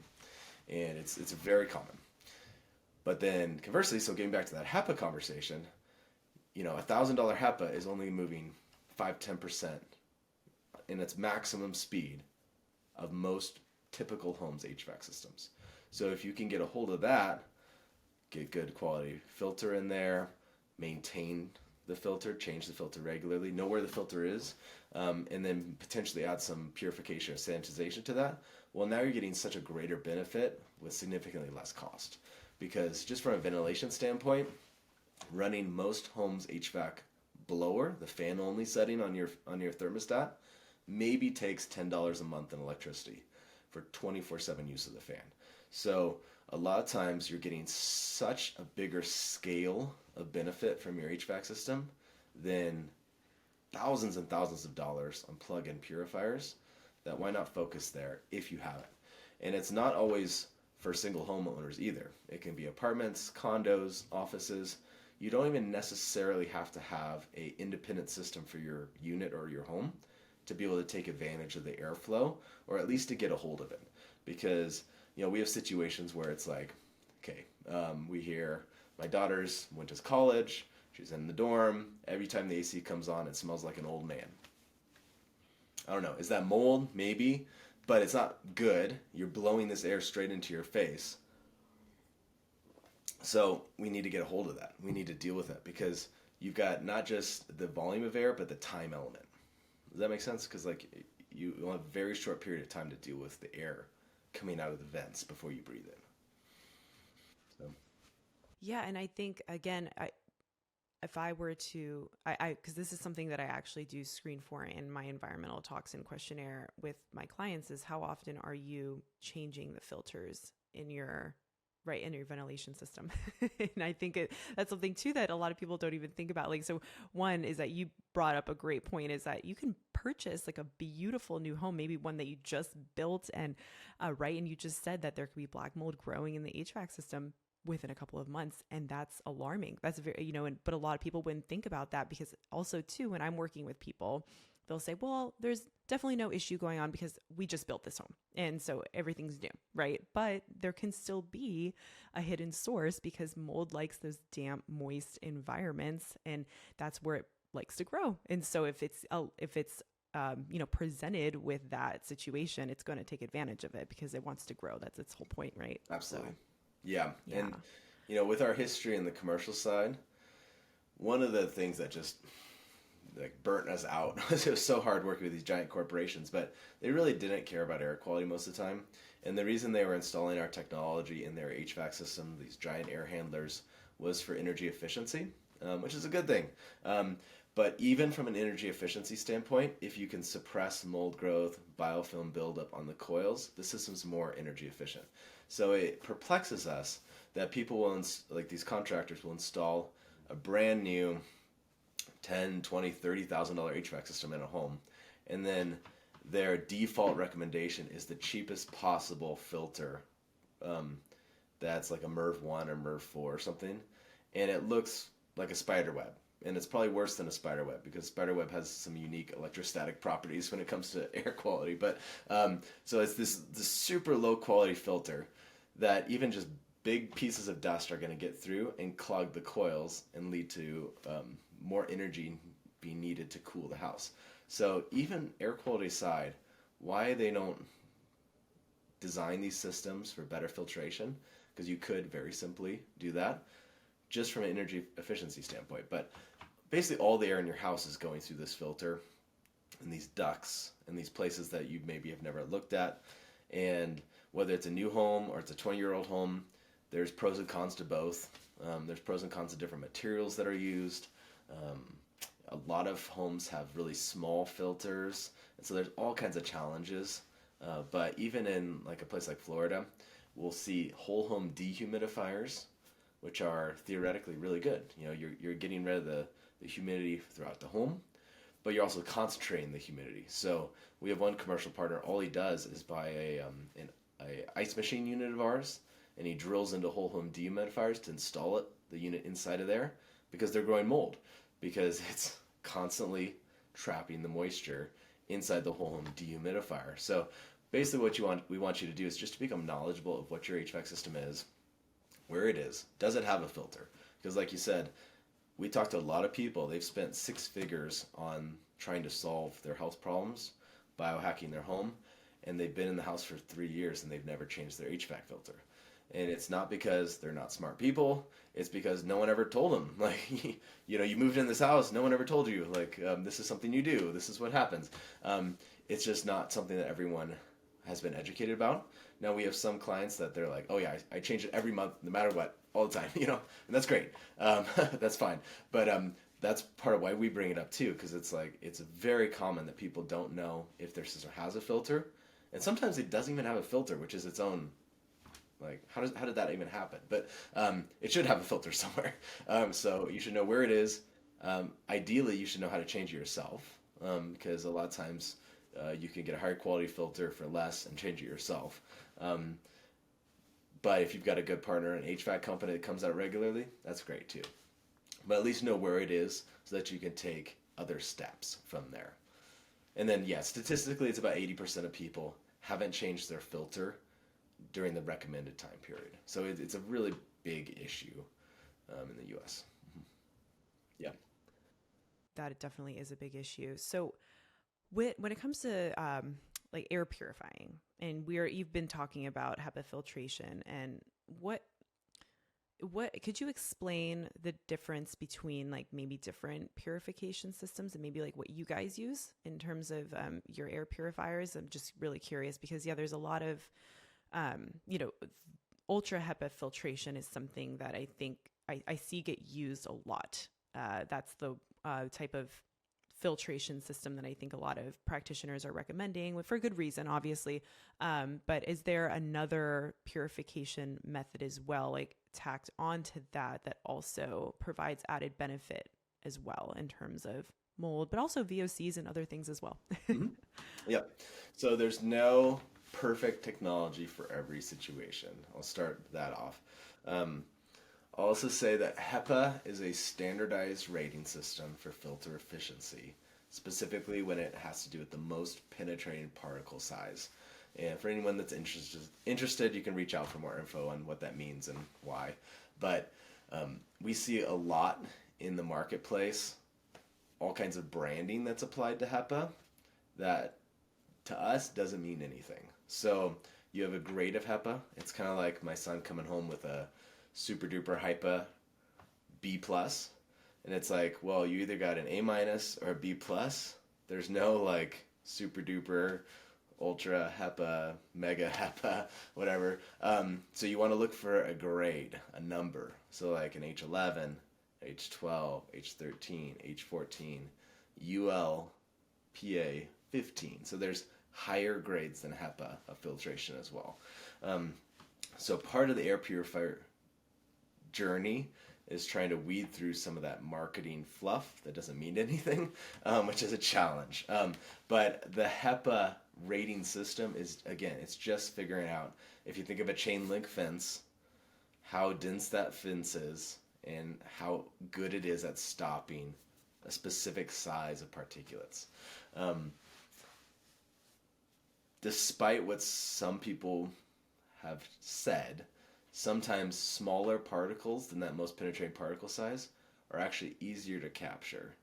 And it's very common. But then conversely, so getting back to that HEPA conversation, $1,000 HEPA is only moving 5-10% in its maximum speed of most typical homes HVAC systems. So if you can get a hold of that, get good quality filter in there, maintain the filter, change the filter regularly, know where the filter is, and then potentially add some purification or sanitization to that, well, now you're getting such a greater benefit with significantly less cost. Because just from a ventilation standpoint, running most homes HVAC blower, the fan only setting on your thermostat, maybe takes $10 a month in electricity for 24/7 use of the fan. So a lot of times you're getting such a bigger scale of benefit from your HVAC system than thousands and thousands of dollars on plug-in purifiers that why not focus there if you have it. And it's not always for single homeowners either. It can be apartments, condos, offices. You don't even necessarily have to have an independent system for your unit or your home to be able to take advantage of the airflow, or at least to get a hold of it. Because we have situations where it's like, okay, we hear my daughter's went to college, she's in the dorm, every time the AC comes on, it smells like an old man. I don't know, is that mold? Maybe, but it's not good. You're blowing this air straight into your face. So we need to get a hold of that. We need to deal with it because you've got not just the volume of air, but the time element. Does that make sense? Because you have a very short period of time to deal with the air coming out of the vents before you breathe it. So. Yeah, and I think again, if I were to, because this is something that I actually do screen for in my environmental toxin questionnaire with my clients, is how often are you changing the filters in your ventilation system? And I think that's something too that a lot of people don't even think about. So one is that you brought up a great point, is that you can purchase like a beautiful new home, maybe one that you just built, and and you just said that there could be black mold growing in the HVAC system within a couple of months, and that's alarming. That's very, but a lot of people wouldn't think about that, because also too, when I'm working with people, they'll say, well, there's definitely no issue going on because we just built this home. And so everything's new, right? But there can still be a hidden source because mold likes those damp, moist environments, and that's where it likes to grow. And so if it's presented with that situation, it's going to take advantage of it because it wants to grow. That's its whole point, right? Absolutely. So, yeah. And, with our history in the commercial side, one of the things that just burnt us out it was so hard working with these giant corporations, but they really didn't care about air quality most of the time. And the reason they were installing our technology in their HVAC system, these giant air handlers, was for energy efficiency, which is a good thing. But even from an energy efficiency standpoint, if you can suppress mold growth, biofilm buildup on the coils, the system's more energy efficient. So it perplexes us that people will, these contractors will install a brand new $10,000, $20,000, $30,000 HVAC system in a home, and then their default recommendation is the cheapest possible filter that's like a MERV 1 or MERV 4 or something, and it looks like a spider web. And it's probably worse than a spider web because spider web has some unique electrostatic properties when it comes to air quality. But so it's this super low quality filter that even just big pieces of dust are going to get through and clog the coils and lead to more energy being needed to cool the house. So even air quality aside, why they don't design these systems for better filtration, because you could very simply do that just from an energy efficiency standpoint. But basically all the air in your house is going through this filter and these ducts and these places that you maybe have never looked at. And whether it's a new home or it's a 20-year-old home, there's pros and cons to both. There's pros and cons to different materials that are used. A lot of homes have really small filters, and so there's all kinds of challenges. But even in like a place like Florida, we'll see whole home dehumidifiers, which are theoretically really good. You know, you're getting rid of the humidity throughout the home, but you're also concentrating the humidity. So we have one commercial partner. All he does is buy an ice machine unit of ours, and he drills into whole home dehumidifiers to install the unit inside of there, because they're growing mold, because it's constantly trapping the moisture inside the whole home dehumidifier. So basically what we want you to do is just to become knowledgeable of what your HVAC system is, where it is, does it have a filter? Because like you said, we talked to a lot of people. They've spent 6 figures on trying to solve their health problems, biohacking their home, and they've been in the house for 3 years and they've never changed their HVAC filter. And it's not because they're not smart people. It's because no one ever told them. Like, you know, you moved in this house, no one ever told you, like, this is something you do. This is what happens. It's just not something that everyone has been educated about. Now we have some clients that they're like, oh yeah, I change it every month, no matter what, all the time, you know, and that's great. That's fine. But that's part of why we bring it up too, because it's like, it's very common that people don't know if their system has a filter. And sometimes it doesn't even have a filter, which is its own, like, how did that even happen? But it should have a filter somewhere. So you should know where it is. Ideally, you should know how to change it yourself, because a lot of times you can get a higher quality filter for less and change it yourself. But if you've got a good partner, an HVAC company that comes out regularly, that's great too. But at least know where it is so that you can take other steps from there. And then, yeah, statistically, it's about 80% of people haven't changed their filter during the recommended time period. So it's a really big issue in the U.S. Mm-hmm. Yeah. That definitely is a big issue. So when it comes to like air purifying, and you've been talking about HEPA filtration, and what could you explain the difference between like maybe different purification systems and maybe like what you guys use in terms of your air purifiers? I'm just really curious because there's a lot of you know, ultra HEPA filtration is something that I think I see get used a lot. That's the type of filtration system that I think a lot of practitioners are recommending, for good reason, obviously. But is there another purification method as well, like tacked onto that also provides added benefit as well in terms of mold, but also VOCs and other things as well? Mm-hmm. Yep. So there's no perfect technology for every situation. I'll start that off. I'll also say that HEPA is a standardized rating system for filter efficiency, specifically when it has to do with the most penetrating particle size. And for anyone that's interested, you can reach out for more info on what that means and why. But we see a lot in the marketplace, all kinds of branding that's applied to HEPA that to us doesn't mean anything. So you have a grade of HEPA. It's kind of like my son coming home with a super duper HYPA B+, and it's like, well, you either got an A- or a B+. There's no like super duper ultra HEPA, mega HEPA, whatever. So you want to look for a grade, a number. So like an H11, H12, H13, H14, UL, PA 15. So there's higher grades than HEPA of filtration as well. So part of the air purifier journey is trying to weed through some of that marketing fluff that doesn't mean anything, which is a challenge. But the HEPA rating system is, again, it's just figuring out, if you think of a chain link fence, how dense that fence is and how good it is at stopping a specific size of particulates. Despite what some people have said, sometimes smaller particles than that most penetrating particle size are actually easier to capture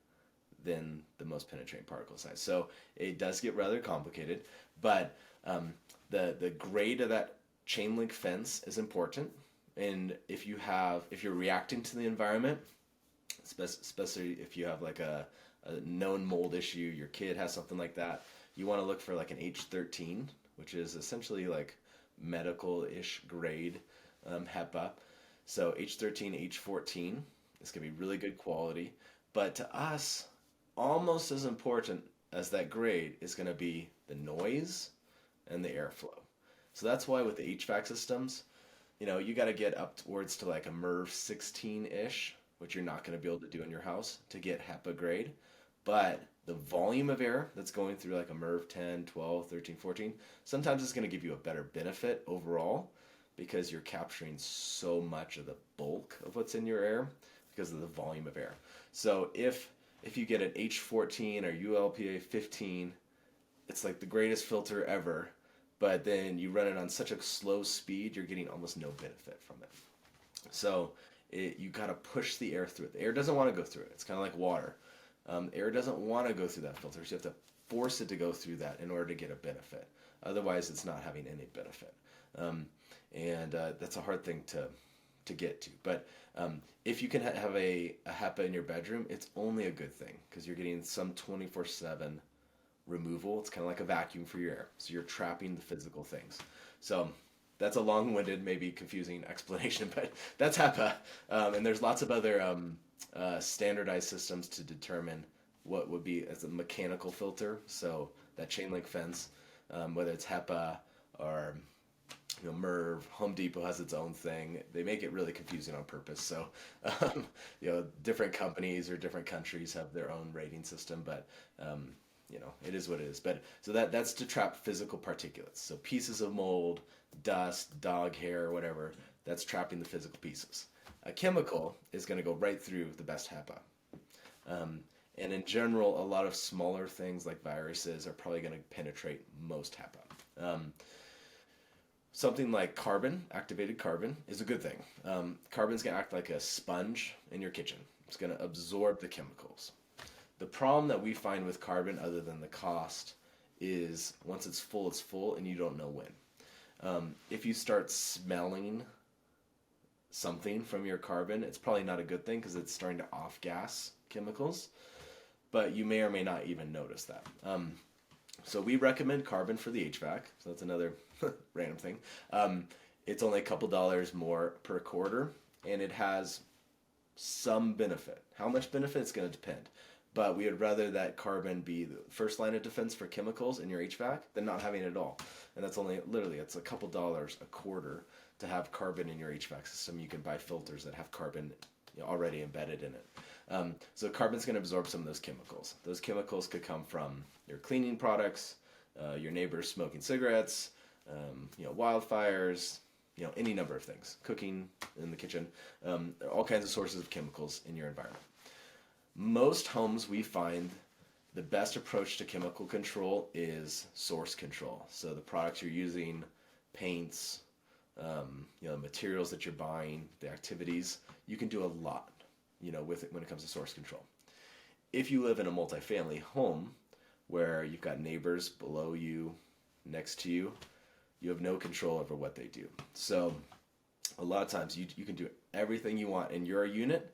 than the most penetrating particle size. So it does get rather complicated, but the grade of that chain link fence is important. And if you're reacting to the environment, especially if you have like a known mold issue, your kid has something like that, you want to look for like an H13, which is essentially like medical-ish grade HEPA. So H13, H14 is going to be really good quality. But to us, almost as important as that grade is going to be the noise and the airflow. So that's why with the HVAC systems, you got to get up towards to like a MERV 16-ish, which you're not going to be able to do in your house to get HEPA grade. But the volume of air that's going through like a MERV 10, 12, 13, 14, sometimes it's going to give you a better benefit overall because you're capturing so much of the bulk of what's in your air because of the volume of air. So if you get an H14 or ULPA 15, it's like the greatest filter ever, but then you run it on such a slow speed, you're getting almost no benefit from it. So you got to push the air through it. The air doesn't want to go through it. It's kind of like water. Air doesn't want to go through that filter, so you have to force it to go through that in order to get a benefit. Otherwise, it's not having any benefit. And that's a hard thing to get to. But if you can have a HEPA in your bedroom, it's only a good thing because you're getting some 24/7 removal. It's kind of like a vacuum for your air. So you're trapping the physical things. So that's a long-winded, maybe confusing explanation, but that's HEPA. And there's lots of other standardized systems to determine what would be as a mechanical filter. So that chain link fence, whether it's HEPA or MERV, Home Depot has its own thing. They make it really confusing on purpose. So, different companies or different countries have their own rating system, but it is what it is. But so that's to trap physical particulates. So pieces of mold, dust, dog hair, whatever, that's trapping the physical pieces. A chemical is going to go right through the best HEPA. And in general, a lot of smaller things like viruses are probably going to penetrate most HEPA. Something like carbon, activated carbon, is a good thing. Carbon's going to act like a sponge in your kitchen. It's going to absorb the chemicals. The problem that we find with carbon, other than the cost, is once it's full, and you don't know when. If you start smelling something from your carbon, it's probably not a good thing because it's starting to off-gas chemicals, but you may or may not even notice that. So we recommend carbon for the HVAC, so that's another random thing. It's only a couple dollars more per quarter, and it has some benefit. How much benefit? It's going to depend. But we would rather that carbon be the first line of defense for chemicals in your HVAC than not having it at all. And that's only, literally, it's a couple dollars a quarter to have carbon in your HVAC system. You can buy filters that have carbon already embedded in it. So carbon's going to absorb some of those chemicals. Those chemicals could come from your cleaning products, your neighbors smoking cigarettes, wildfires, any number of things, cooking in the kitchen, all kinds of sources of chemicals in your environment. Most homes we find the best approach to chemical control is source control. So the products you're using, paints, materials that you're buying, the activities, you can do a lot, with it when it comes to source control. If you live in a multifamily home where you've got neighbors below you, next to you, you have no control over what they do. So a lot of times you can do everything you want in your unit,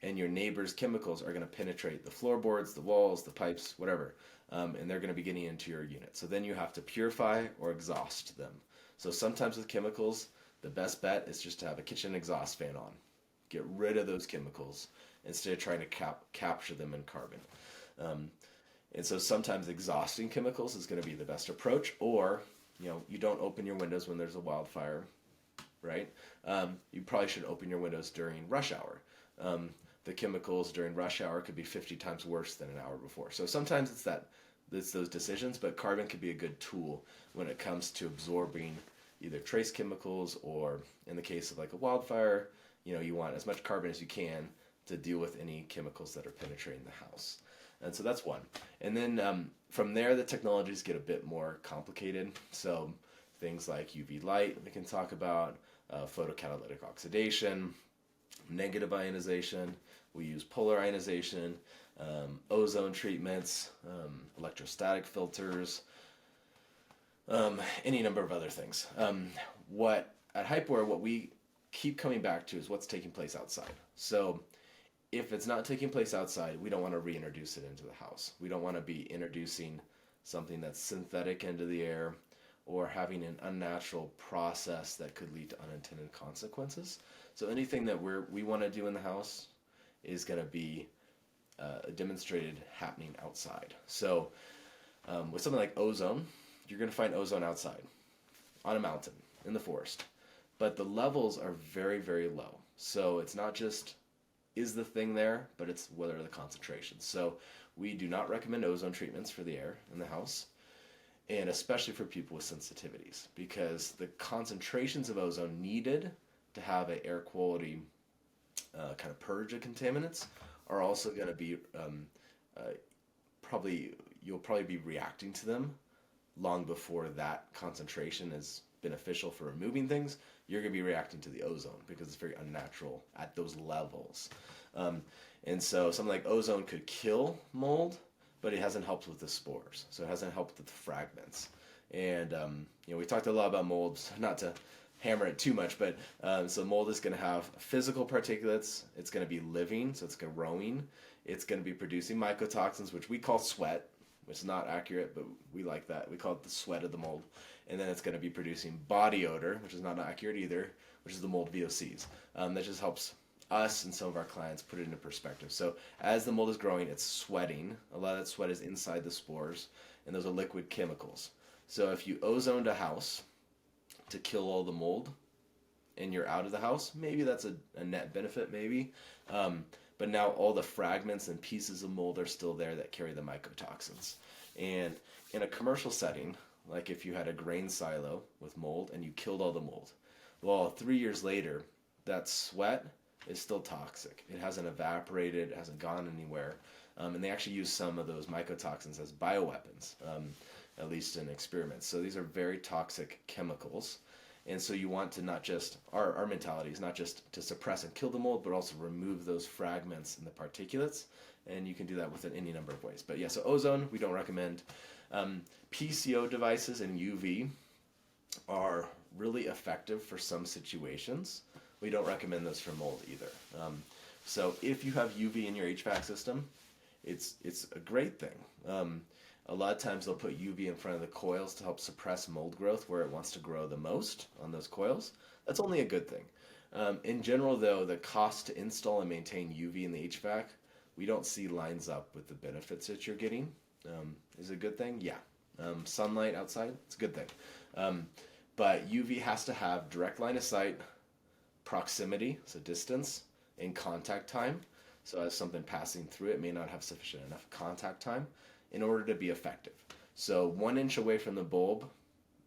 and your neighbor's chemicals are going to penetrate the floorboards, the walls, the pipes, whatever, and they're going to be getting into your unit. So then you have to purify or exhaust them. So sometimes with chemicals, the best bet is just to have a kitchen exhaust fan on. Get rid of those chemicals instead of trying to capture them in carbon. And so sometimes exhausting chemicals is going to be the best approach, or you don't open your windows when there's a wildfire, right? You probably should open your windows during rush hour. The chemicals during rush hour could be 50 times worse than an hour before. So sometimes it's those decisions, but carbon could be a good tool when it comes to absorbing either trace chemicals, or in the case of like a wildfire, you want as much carbon as you can to deal with any chemicals that are penetrating the house. And so that's one. And then from there, the technologies get a bit more complicated. So things like UV light, we can talk about photocatalytic oxidation, negative ionization. We use polar ionization, ozone treatments, electrostatic filters, any number of other things. What at HypoAir, what we keep coming back to is what's taking place outside. So if it's not taking place outside, we don't want to reintroduce it into the house. We don't want to be introducing something that's synthetic into the air or having an unnatural process that could lead to unintended consequences. So anything that we want to do in the house is going to be demonstrated happening outside. So with something like ozone, you're going to find ozone outside, on a mountain, in the forest. But the levels are very, very low. So it's not just is the thing there, but it's what are the concentrations. So we do not recommend ozone treatments for the air in the house, and especially for people with sensitivities, because the concentrations of ozone needed to have an air quality kind of purge of contaminants are also going to be you'll probably be reacting to them long before that concentration is beneficial for removing things. You're going to be reacting to the ozone because it's very unnatural at those levels. And so something like ozone could kill mold, but it hasn't helped with the spores. So it hasn't helped with the fragments. And, we talked a lot about mold, so not to hammer it too much, but so mold is going to have physical particulates. It's going to be living, so it's growing. It's going to be producing mycotoxins, which we call sweat, which is not accurate, but we like that. We call it the sweat of the mold. And then it's going to be producing body odor, which is not accurate either, which is the mold VOCs. That just helps us and some of our clients put it into perspective. So as the mold is growing, it's sweating. A lot of that sweat is inside the spores, and those are liquid chemicals. So if you ozoned a house to kill all the mold and you're out of the house, maybe that's a net benefit, maybe. But now all the fragments and pieces of mold are still there that carry the mycotoxins. And in a commercial setting, like if you had a grain silo with mold and you killed all the mold, well, 3 years later, that sweat is still toxic. It hasn't evaporated, it hasn't gone anywhere. And they actually use some of those mycotoxins as bioweapons, at least in experiments. So these are very toxic chemicals. And so you want to not just, our mentality is not just to suppress and kill the mold, but also remove those fragments and the particulates. And you can do that within any number of ways. But yeah, so ozone, we don't recommend. PCO devices and UV are really effective for some situations. We don't recommend those for mold either. So if you have UV in your HVAC system, it's a great thing. A lot of times they'll put UV in front of the coils to help suppress mold growth where it wants to grow the most on those coils. That's only a good thing. In general, though, the cost to install and maintain UV in the HVAC, we don't see lines up with the benefits that you're getting. Is it a good thing? Yeah. Sunlight outside, it's a good thing. But UV has to have direct line of sight, proximity, so distance, and contact time. So as something passing through it may not have sufficient enough contact time in order to be effective. So 1 inch away from the bulb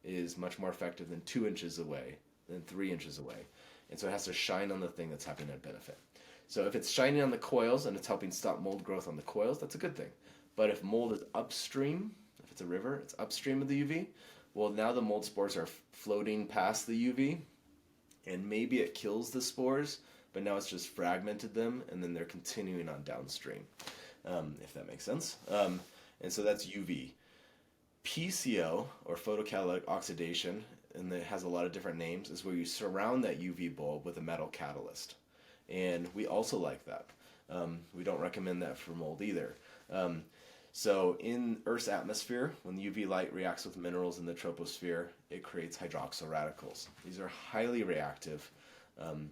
is much more effective than 2 inches away, than 3 inches away. And so it has to shine on the thing that's having a benefit. So if it's shining on the coils and it's helping stop mold growth on the coils, that's a good thing. But if mold is upstream, if it's a river, it's upstream of the UV, well, now the mold spores are floating past the UV, and maybe it kills the spores, but now it's just fragmented them, and then they're continuing on downstream, if that makes sense. And so that's UV. PCO, or photocatalytic oxidation, and it has a lot of different names, is where you surround that UV bulb with a metal catalyst. And we also like that. We don't recommend that for mold either. So in Earth's atmosphere, when the UV light reacts with minerals in the troposphere, it creates hydroxyl radicals. These are highly reactive, and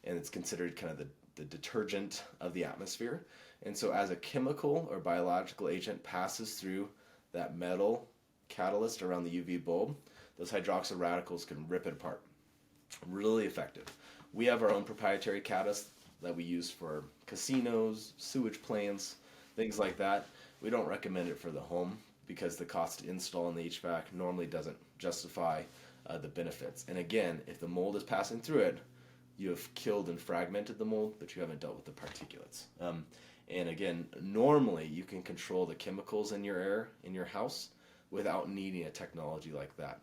it's considered kind of the detergent of the atmosphere. And so as a chemical or biological agent passes through that metal catalyst around the UV bulb, those hydroxyl radicals can rip it apart. Really effective. We have our own proprietary catalyst that we use for casinos, sewage plants, things like that. We don't recommend it for the home because the cost to install in the HVAC normally doesn't justify the benefits. And again, if the mold is passing through it, you have killed and fragmented the mold, but you haven't dealt with the particulates. And again, normally you can control the chemicals in your air in your house without needing a technology like that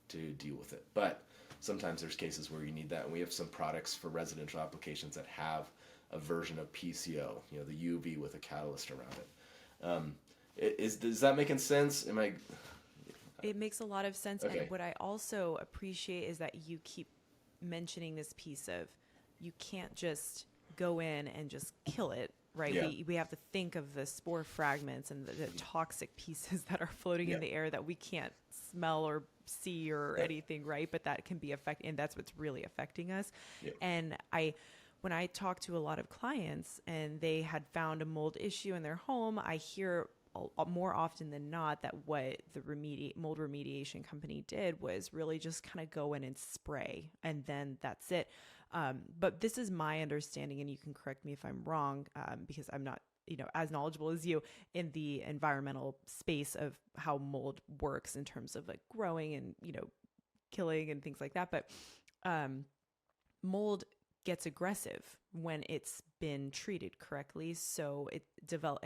to deal with it. But sometimes there's cases where you need that, and we have some products for residential applications that have a version of PCO, the UV with a catalyst around it. Is that making sense? It makes a lot of sense. Okay. And what I also appreciate is that you keep mentioning this piece of you can't just go in and just kill it, right? Yeah. We have to think of the spore fragments and the toxic pieces that are floating Yeah. in the air that we can't smell or see or anything, right? But that can be affecting, and that's what's really affecting us. Yeah. And when I talk to a lot of clients and they had found a mold issue in their home, I hear more often than not that what the mold remediation company did was really just kind of go in and spray, and then that's it. But this is my understanding, and you can correct me if I'm wrong, because I'm not, as knowledgeable as you in the environmental space of how mold works in terms of like growing and, killing and things like that. But mold gets aggressive when it's been treated correctly. So it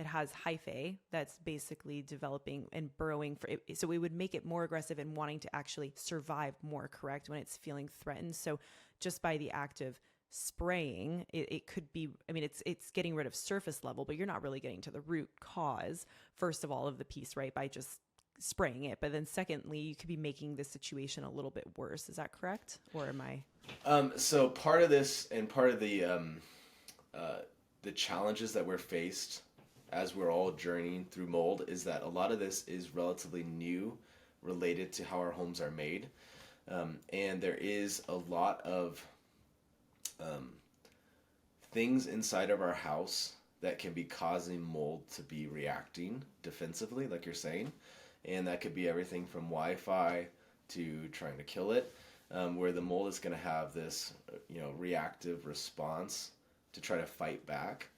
has hyphae that's basically developing and burrowing for it. So it would make it more aggressive and wanting to actually survive more, correct, when it's feeling threatened. So just by the act of spraying, it could be, it's getting rid of surface level, but you're not really getting to the root cause, first of all, of the piece, right? By just spraying it. But then secondly, you could be making the situation a little bit worse. Is that correct? Or am I? So part of this and part of the challenges that we're faced as we're all journeying through mold is that a lot of this is relatively new related to how our homes are made. And there is a lot of things inside of our house that can be causing mold to be reacting defensively, like you're saying. And that could be everything from Wi-Fi to trying to kill it, where the mold is going to have this, reactive response to try to fight back.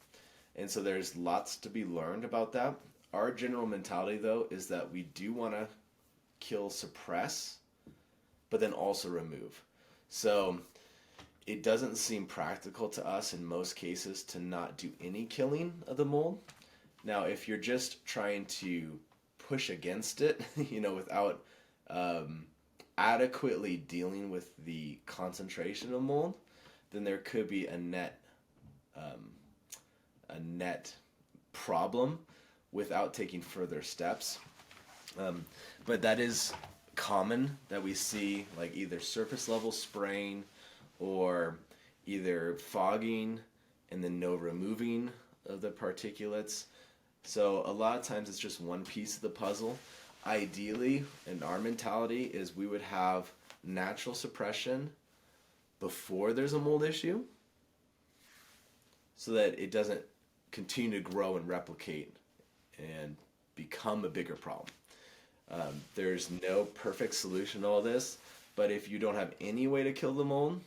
And so there's lots to be learned about that. Our general mentality, though, is that we do want to kill, suppress, but then also remove. So it doesn't seem practical to us in most cases to not do any killing of the mold. Now, if you're just trying to push against it, without adequately dealing with the concentration of mold, then there could be a net problem without taking further steps. But that is common that we see, like either surface level spraying or either fogging and then no removing of the particulates. So a lot of times it's just one piece of the puzzle. Ideally, in our mentality, is we would have natural suppression before there's a mold issue so that it doesn't continue to grow and replicate and become a bigger problem. There's no perfect solution to all this, but if you don't have any way to kill the mold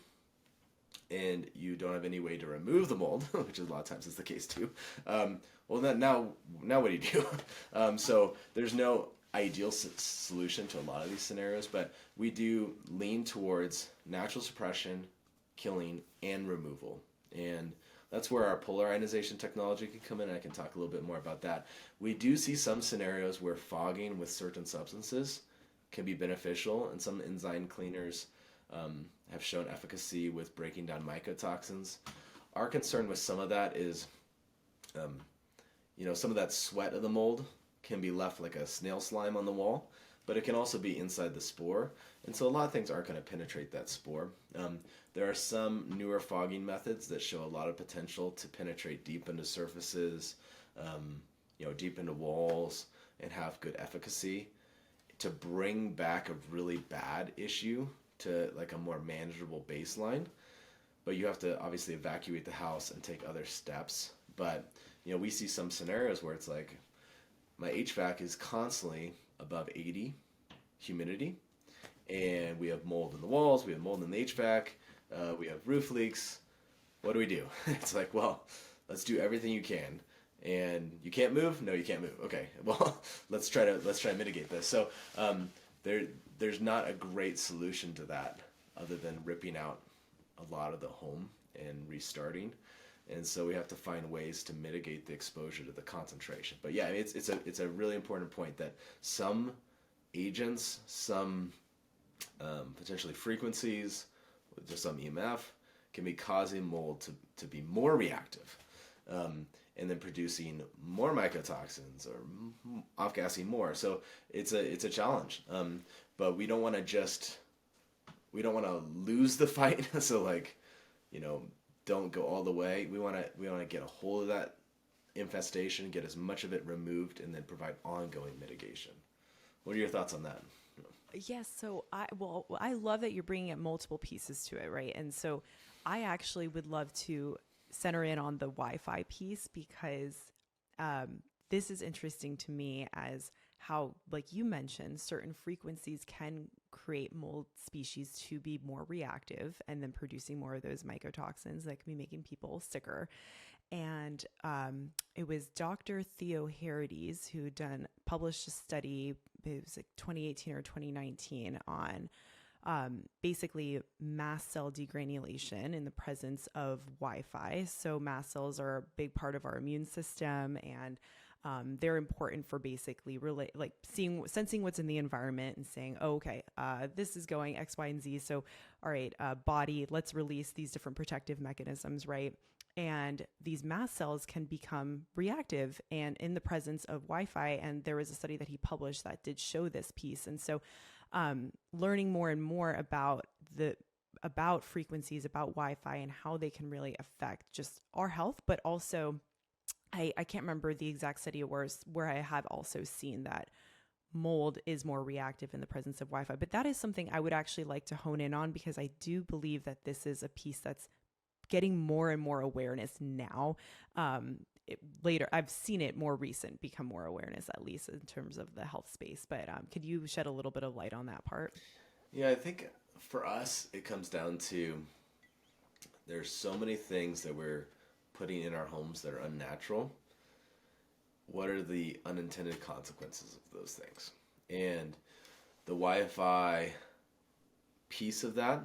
and you don't have any way to remove the mold, which is a lot of times is the case too, well, then now what do you do? So there's no ideal solution to a lot of these scenarios, but we do lean towards natural suppression, killing, and removal. And that's where our polar ionization technology can come in. I can talk a little bit more about that. We do see some scenarios where fogging with certain substances can be beneficial, and some enzyme cleaners have shown efficacy with breaking down mycotoxins. Our concern with some of that is, some of that sweat of the mold can be left like a snail slime on the wall, but it can also be inside the spore. And so a lot of things aren't going to penetrate that spore. There are some newer fogging methods that show a lot of potential to penetrate deep into surfaces, deep into walls, and have good efficacy to bring back a really bad issue to like a more manageable baseline. But you have to obviously evacuate the house and take other steps. But, we see some scenarios where it's like, my HVAC is constantly above 80 humidity, and we have mold in the walls, we have mold in the HVAC, we have roof leaks. What do we do? It's like, well, let's do everything you can. And you can't move? No, you can't move. Okay, well, let's try to mitigate this. So there's not a great solution to that other than ripping out a lot of the home and restarting. And so we have to find ways to mitigate the exposure to the concentration. But yeah, it's a really important point that some agents, some potentially frequencies with just some EMF can be causing mold to be more reactive, and then producing more mycotoxins or off-gassing more. So it's a challenge, but we don't want to lose the fight. So like, don't go all the way. We want to get a hold of that infestation, get as much of it removed, and then provide ongoing mitigation. What are your thoughts on that? Yes. So I love that you're bringing up multiple pieces to it, right? And so I actually would love to center in on the Wi-Fi piece because this is interesting to me as how, like you mentioned, certain frequencies can create mold species to be more reactive and then producing more of those mycotoxins that can be making people sicker. And it was Dr. Theo Herides who published a study, it was like 2018 or 2019, on basically mast cell degranulation in the presence of Wi-Fi. So mast cells are a big part of our immune system, and they're important for basically sensing what's in the environment and saying, oh, okay, this is going X, Y, and Z. So, all right, body, let's release these different protective mechanisms, right? And these mast cells can become reactive and in the presence of Wi-Fi. And there was a study that he published that did show this piece. And so learning more and more about frequencies, about Wi-Fi, and how they can really affect just our health, but also I can't remember the exact study where I have also seen that mold is more reactive in the presence of Wi-Fi. But that is something I would actually like to hone in on, because I do believe that this is a piece that's getting more and more awareness now. Later, I've seen it more recent become more awareness, at least in terms of the health space. But could you shed a little bit of light on that part? Yeah, I think for us, it comes down to there's so many things that we're putting in our homes that are unnatural. What are the unintended consequences of those things? And the Wi-Fi piece of that,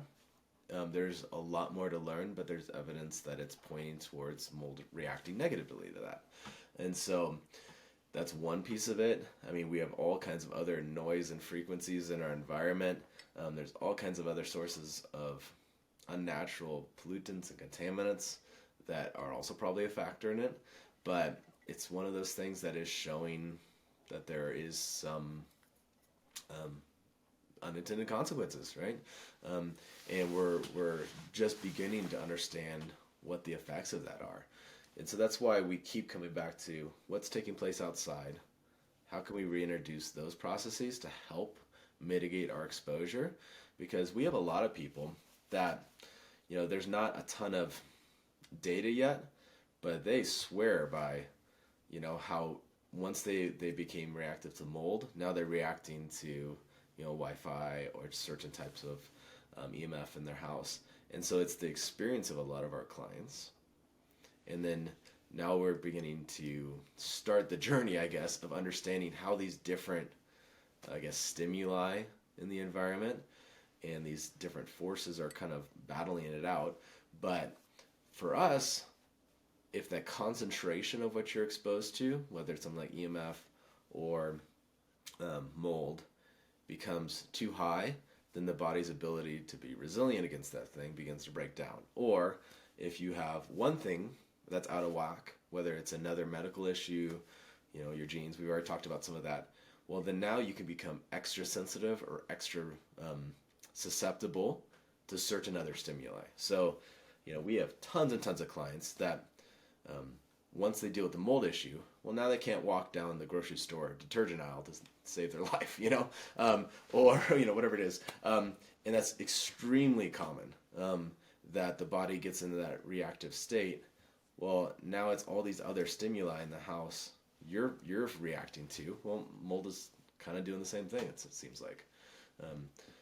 there's a lot more to learn, but there's evidence that it's pointing towards mold reacting negatively to that. And so that's one piece of it. I mean, we have all kinds of other noise and frequencies in our environment. There's all kinds of other sources of unnatural pollutants and contaminants that are also probably a factor in it. But it's one of those things that is showing that there is some unintended consequences, right? And we're just beginning to understand what the effects of that are. And so that's why we keep coming back to what's taking place outside. How can we reintroduce those processes to help mitigate our exposure? Because we have a lot of people that, there's not a ton of data yet, but they swear by, how once they became reactive to mold, now they're reacting to, Wi-Fi or certain types of EMF in their house. And so it's the experience of a lot of our clients. And then now we're beginning to start the journey, I guess, of understanding how these different, stimuli in the environment and these different forces are kind of battling it out. But for us, if that concentration of what you're exposed to, whether it's something like EMF or mold, becomes too high, then the body's ability to be resilient against that thing begins to break down. Or if you have one thing that's out of whack, whether it's another medical issue, your genes, we've already talked about some of that, well, then now you can become extra sensitive or extra susceptible to certain other stimuli. So, we have tons and tons of clients that once they deal with the mold issue, well, now they can't walk down the grocery store detergent aisle to save their life, or, whatever it is. And that's extremely common, that the body gets into that reactive state. Well, now it's all these other stimuli in the house you're reacting to. Well, mold is kind of doing the same thing, it seems like.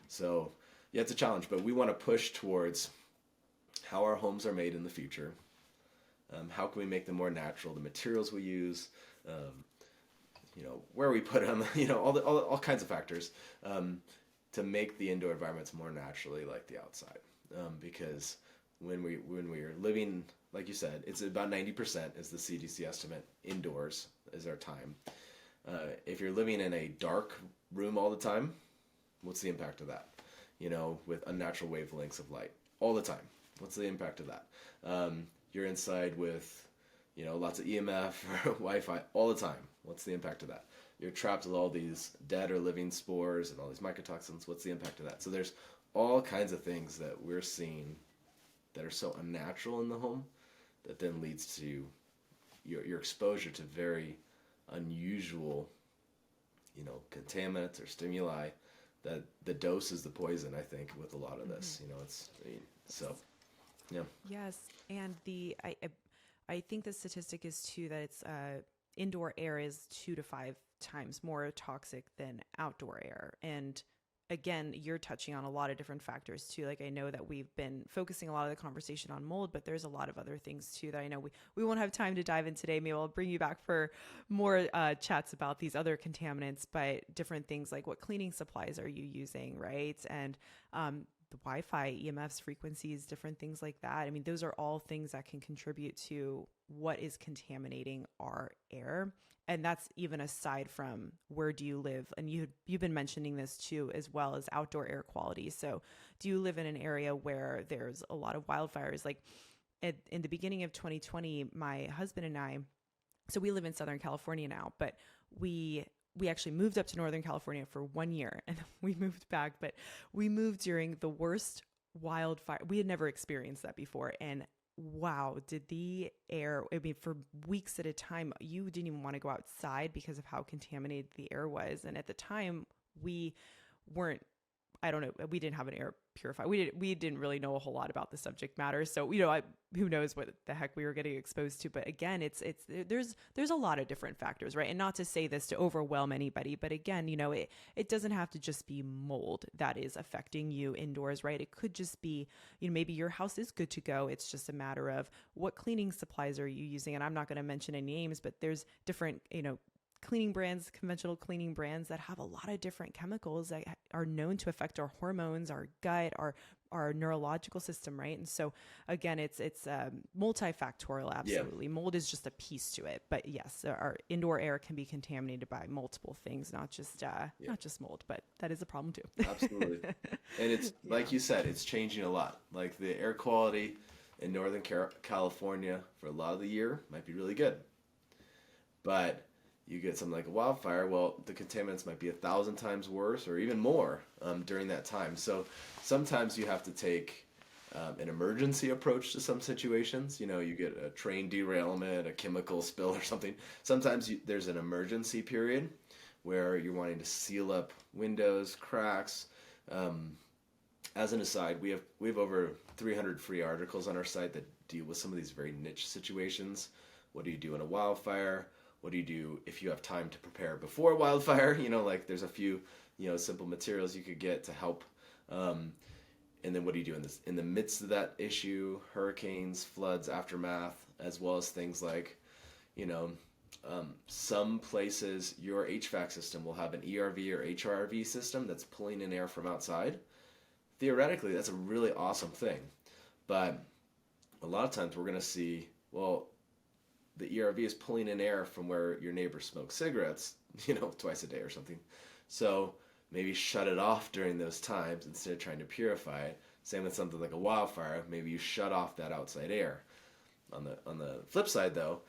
So, yeah, it's a challenge, but we want to push towards how our homes are made in the future. How can we make them more natural? The materials we use, where we put them, all kinds of factors to make the indoor environments more naturally like the outside. Because when we are living, like you said, it's about 90% is the CDC estimate. Indoors is our time. If you're living in a dark room all the time, what's the impact of that? with unnatural wavelengths of light all the time. What's the impact of that? You're inside with, lots of EMF or Wi-Fi all the time. What's the impact of that? You're trapped with all these dead or living spores and all these mycotoxins. What's the impact of that? So there's all kinds of things that we're seeing that are so unnatural in the home that then leads to your exposure to very unusual, contaminants or stimuli. That the dose is the poison, I think, with a lot of this. Yeah. Yes, and I think the statistic is too that it's indoor air is 2 to 5 times more toxic than outdoor air. And again, you're touching on a lot of different factors too. Like I know that we've been focusing a lot of the conversation on mold, but there's a lot of other things too that I know we won't have time to dive in today. Maybe I'll bring you back for more chats about these other contaminants, but different things like what cleaning supplies are you using, right? And the Wi-Fi, EMFs, frequencies, different things like that. I mean, those are all things that can contribute to what is contaminating our air. And that's even aside from where do you live? And you've been mentioning this too, as well as outdoor air quality. So do you live in an area where there's a lot of wildfires? Like in the beginning of 2020, my husband and I, so we live in Southern California now, but we actually moved up to Northern California for 1 year and we moved back, but we moved during the worst wildfire. We had never experienced that before. And wow, did the air, I mean, for weeks at a time, you didn't even want to go outside because of how contaminated the air was. And at the time we weren't, I don't know, we didn't have an air purifier. We didn't really know a whole lot about the subject matter. So, who knows what the heck we were getting exposed to. But again, there's a lot of different factors, right? And not to say this to overwhelm anybody, but again, it doesn't have to just be mold that is affecting you indoors, right? It could just be, maybe your house is good to go. It's just a matter of what cleaning supplies are you using? And I'm not going to mention any names, but there's different, cleaning brands, conventional cleaning brands that have a lot of different chemicals that are known to affect our hormones, our gut, our neurological system, right? And so again, it's multifactorial. Absolutely. Yeah. Mold is just a piece to it, but yes, our indoor air can be contaminated by multiple things, not just mold, but that is a problem too. Absolutely. And it's like you said, it's changing a lot. Like the air quality in Northern California for a lot of the year might be really good, but you get something like a wildfire, well, the contaminants might be 1,000 times worse or even more during that time. So sometimes you have to take an emergency approach to some situations. You get a train derailment, a chemical spill or something. Sometimes there's an emergency period where you're wanting to seal up windows, cracks. As an aside, we have over 300 free articles on our site that deal with some of these very niche situations. What do you do in a wildfire? What do you do if you have time to prepare before wildfire? Like there's a few, simple materials you could get to help. And then what do you do in the midst of that issue? Hurricanes, floods, aftermath, as well as things like, some places your HVAC system will have an ERV or HRV system that's pulling in air from outside. Theoretically, that's a really awesome thing. But a lot of times we're going to see, well, the ERV is pulling in air from where your neighbor smokes cigarettes, twice a day or something. So maybe shut it off during those times instead of trying to purify it. Same with something like a wildfire. Maybe you shut off that outside air. On the flip side, though,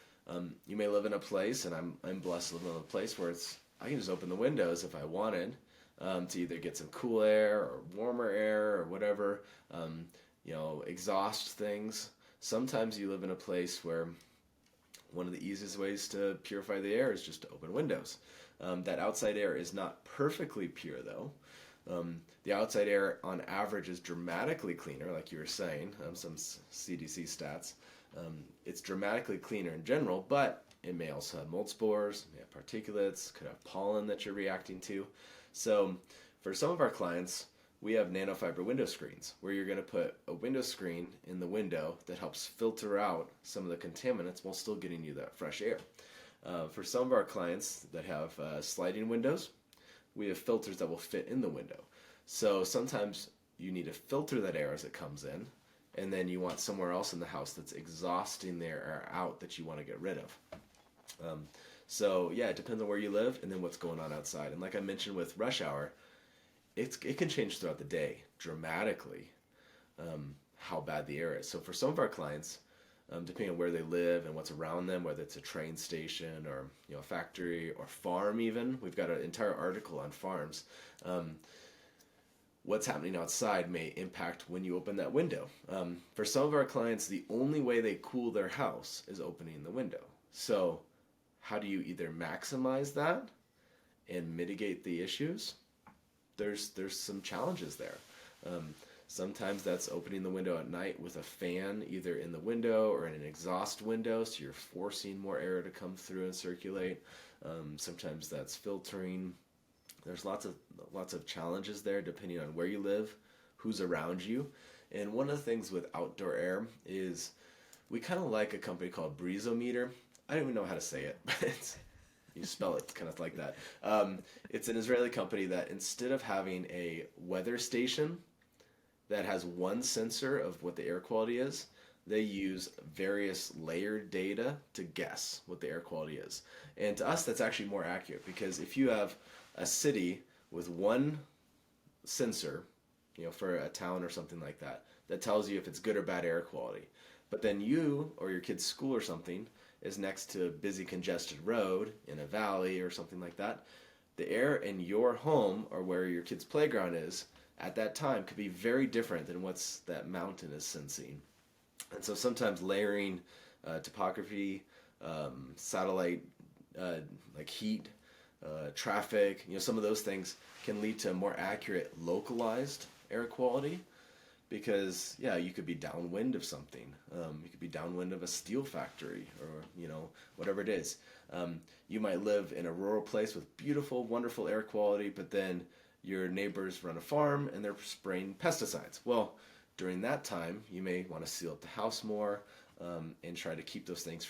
you may live in a place, and I'm blessed living in a place where I can just open the windows if I wanted to either get some cool air or warmer air or whatever, exhaust things. Sometimes you live in a place where one of the easiest ways to purify the air is just to open windows. That outside air is not perfectly pure, though. The outside air, on average, is dramatically cleaner, like you were saying, some CDC stats. It's dramatically cleaner in general, but it may also have mold spores, may have particulates, could have pollen that you're reacting to. So for some of our clients, we have nanofiber window screens where you're going to put a window screen in the window that helps filter out some of the contaminants while still getting you that fresh air. For some of our clients that have sliding windows, we have filters that will fit in the window. So sometimes you need to filter that air as it comes in, and then you want somewhere else in the house that's exhausting their air out that you want to get rid of. So yeah, it depends on where you live and then what's going on outside. And like I mentioned with rush hour, it can change throughout the day dramatically, how bad the air is. So for some of our clients, depending on where they live and what's around them, whether it's a train station or a factory or farm even, we've got an entire article on farms. What's happening outside may impact when you open that window. For some of our clients, the only way they cool their house is opening the window. So how do you either maximize that and mitigate the issues? There's some challenges there. Sometimes that's opening the window at night with a fan either in the window or in an exhaust window, so you're forcing more air to come through and circulate. Sometimes that's filtering. There's lots of challenges there depending on where you live, who's around you. And one of the things with outdoor air is we kind of like a company called Breezometer. I don't even know how to say it, but you spell it kind of like that. It's an Israeli company that instead of having a weather station that has one sensor of what the air quality is, they use various layered data to guess what the air quality is. And to us, that's actually more accurate, because if you have a city with one sensor, for a town or something like that, that tells you if it's good or bad air quality. But then you or your kid's school or something is next to a busy congested road in a valley or something like that. The air in your home or where your kid's playground is at that time could be very different than what's that mountain is sensing. And so sometimes layering topography, satellite, like heat, traffic, some of those things can lead to more accurate localized air quality, because you could be downwind of something. You could be downwind of a steel factory or whatever it is. You might live in a rural place with beautiful, wonderful air quality, but then your neighbors run a farm and they're spraying pesticides. Well, during that time, you may want to seal up the house more and try to keep those things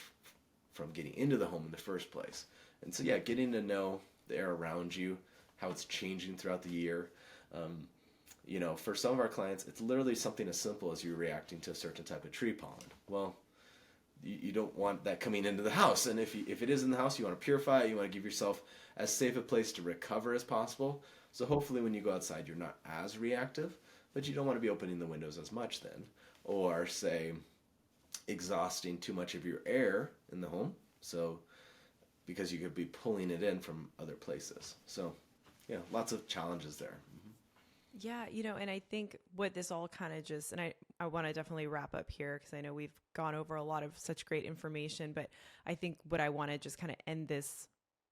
from getting into the home in the first place. And so, getting to know the air around you, how it's changing throughout the year. For some of our clients, it's literally something as simple as you reacting to a certain type of tree pollen. Well, you don't want that coming into the house. And if it is in the house, you want to purify it. You want to give yourself as safe a place to recover as possible. So hopefully when you go outside, you're not as reactive, but you don't want to be opening the windows as much then. Or say, exhausting too much of your air in the home. So because you could be pulling it in from other places. So lots of challenges there. Yeah, and I think what this all kind of just, and I want to definitely wrap up here because I know we've gone over a lot of such great information, but I think what I want to just kind of end this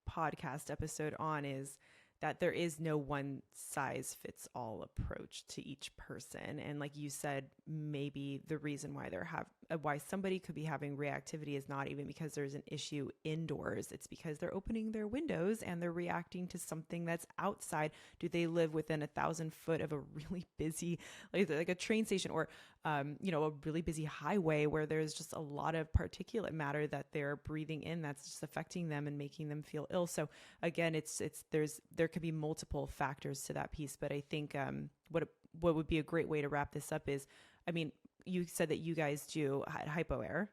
podcast episode on is that there is no one size fits all approach to each person. And like you said, maybe the reason why why somebody could be having reactivity is not even because there's an issue indoors. It's because they're opening their windows and they're reacting to something that's outside. Do they live within 1,000 foot of a really busy, like a train station or, a really busy highway where there's just a lot of particulate matter that they're breathing in that's just affecting them and making them feel ill. So again, there could be multiple factors to that piece, but I think what would be a great way to wrap this up is, you said that you guys do at HypoAir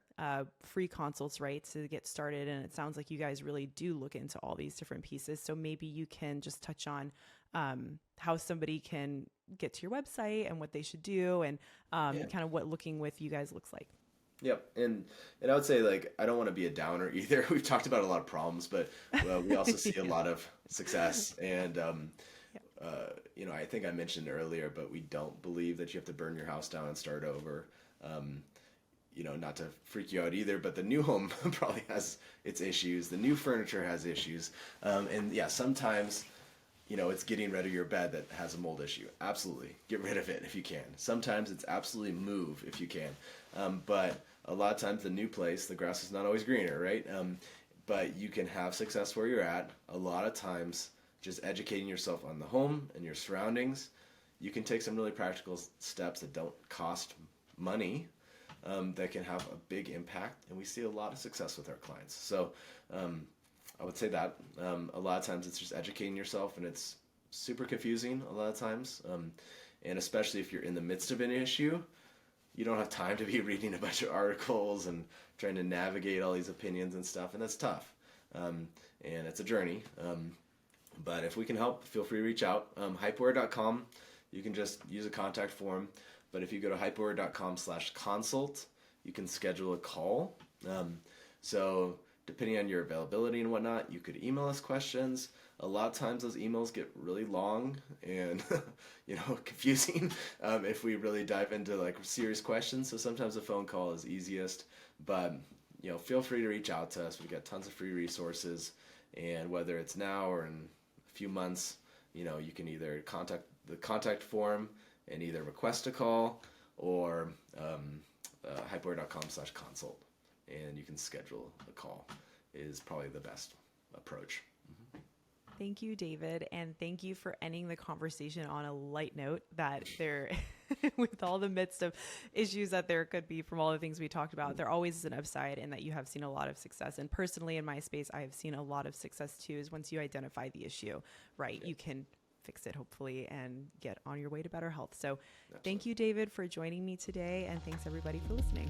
free consults, right, to get started, and it sounds like you guys really do look into all these different pieces. So maybe you can just touch on how somebody can get to your website and what they should do, and kind of what looking with you guys looks like. Yep, and I would say, I don't want to be a downer either. We've talked about a lot of problems, but we also see a lot of success. And I think I mentioned earlier, but we don't believe that you have to burn your house down and start over. Not to freak you out either, but the new home probably has its issues. The new furniture has issues, sometimes. It's getting rid of your bed that has a mold issue. Absolutely. Get rid of it if you can. Sometimes it's absolutely move if you can. But a lot of times the new place, the grass is not always greener, right? But you can have success where you're at. A lot of times just educating yourself on the home and your surroundings, you can take some really practical steps that don't cost money, that can have a big impact. And we see a lot of success with our clients. So, I would say that a lot of times it's just educating yourself, and it's super confusing a lot of times. And especially if you're in the midst of an issue, you don't have time to be reading a bunch of articles and trying to navigate all these opinions and stuff. And that's tough. And it's a journey. But if we can help, feel free to reach out. HypoAir.com, you can just use a contact form. But if you go to HypoAir.com/consult, you can schedule a call. So depending on your availability and whatnot, you could email us questions. A lot of times those emails get really long and confusing if we really dive into like serious questions. So sometimes a phone call is easiest. But feel free to reach out to us. We've got tons of free resources, and whether it's now or in a few months, you can either contact the contact form and either request a call or hypoair.com/consult, and you can schedule a call. Is probably the best approach. Thank you, David, and thank you for ending the conversation on a light note, that there, with all the midst of issues that there could be from all the things we talked about, there always is an upside, and that you have seen a lot of success. And personally, in my space, I have seen a lot of success too, is once you identify the issue, right, you can fix it hopefully and get on your way to better health. So Thank you, David, for joining me today, and thanks everybody for listening.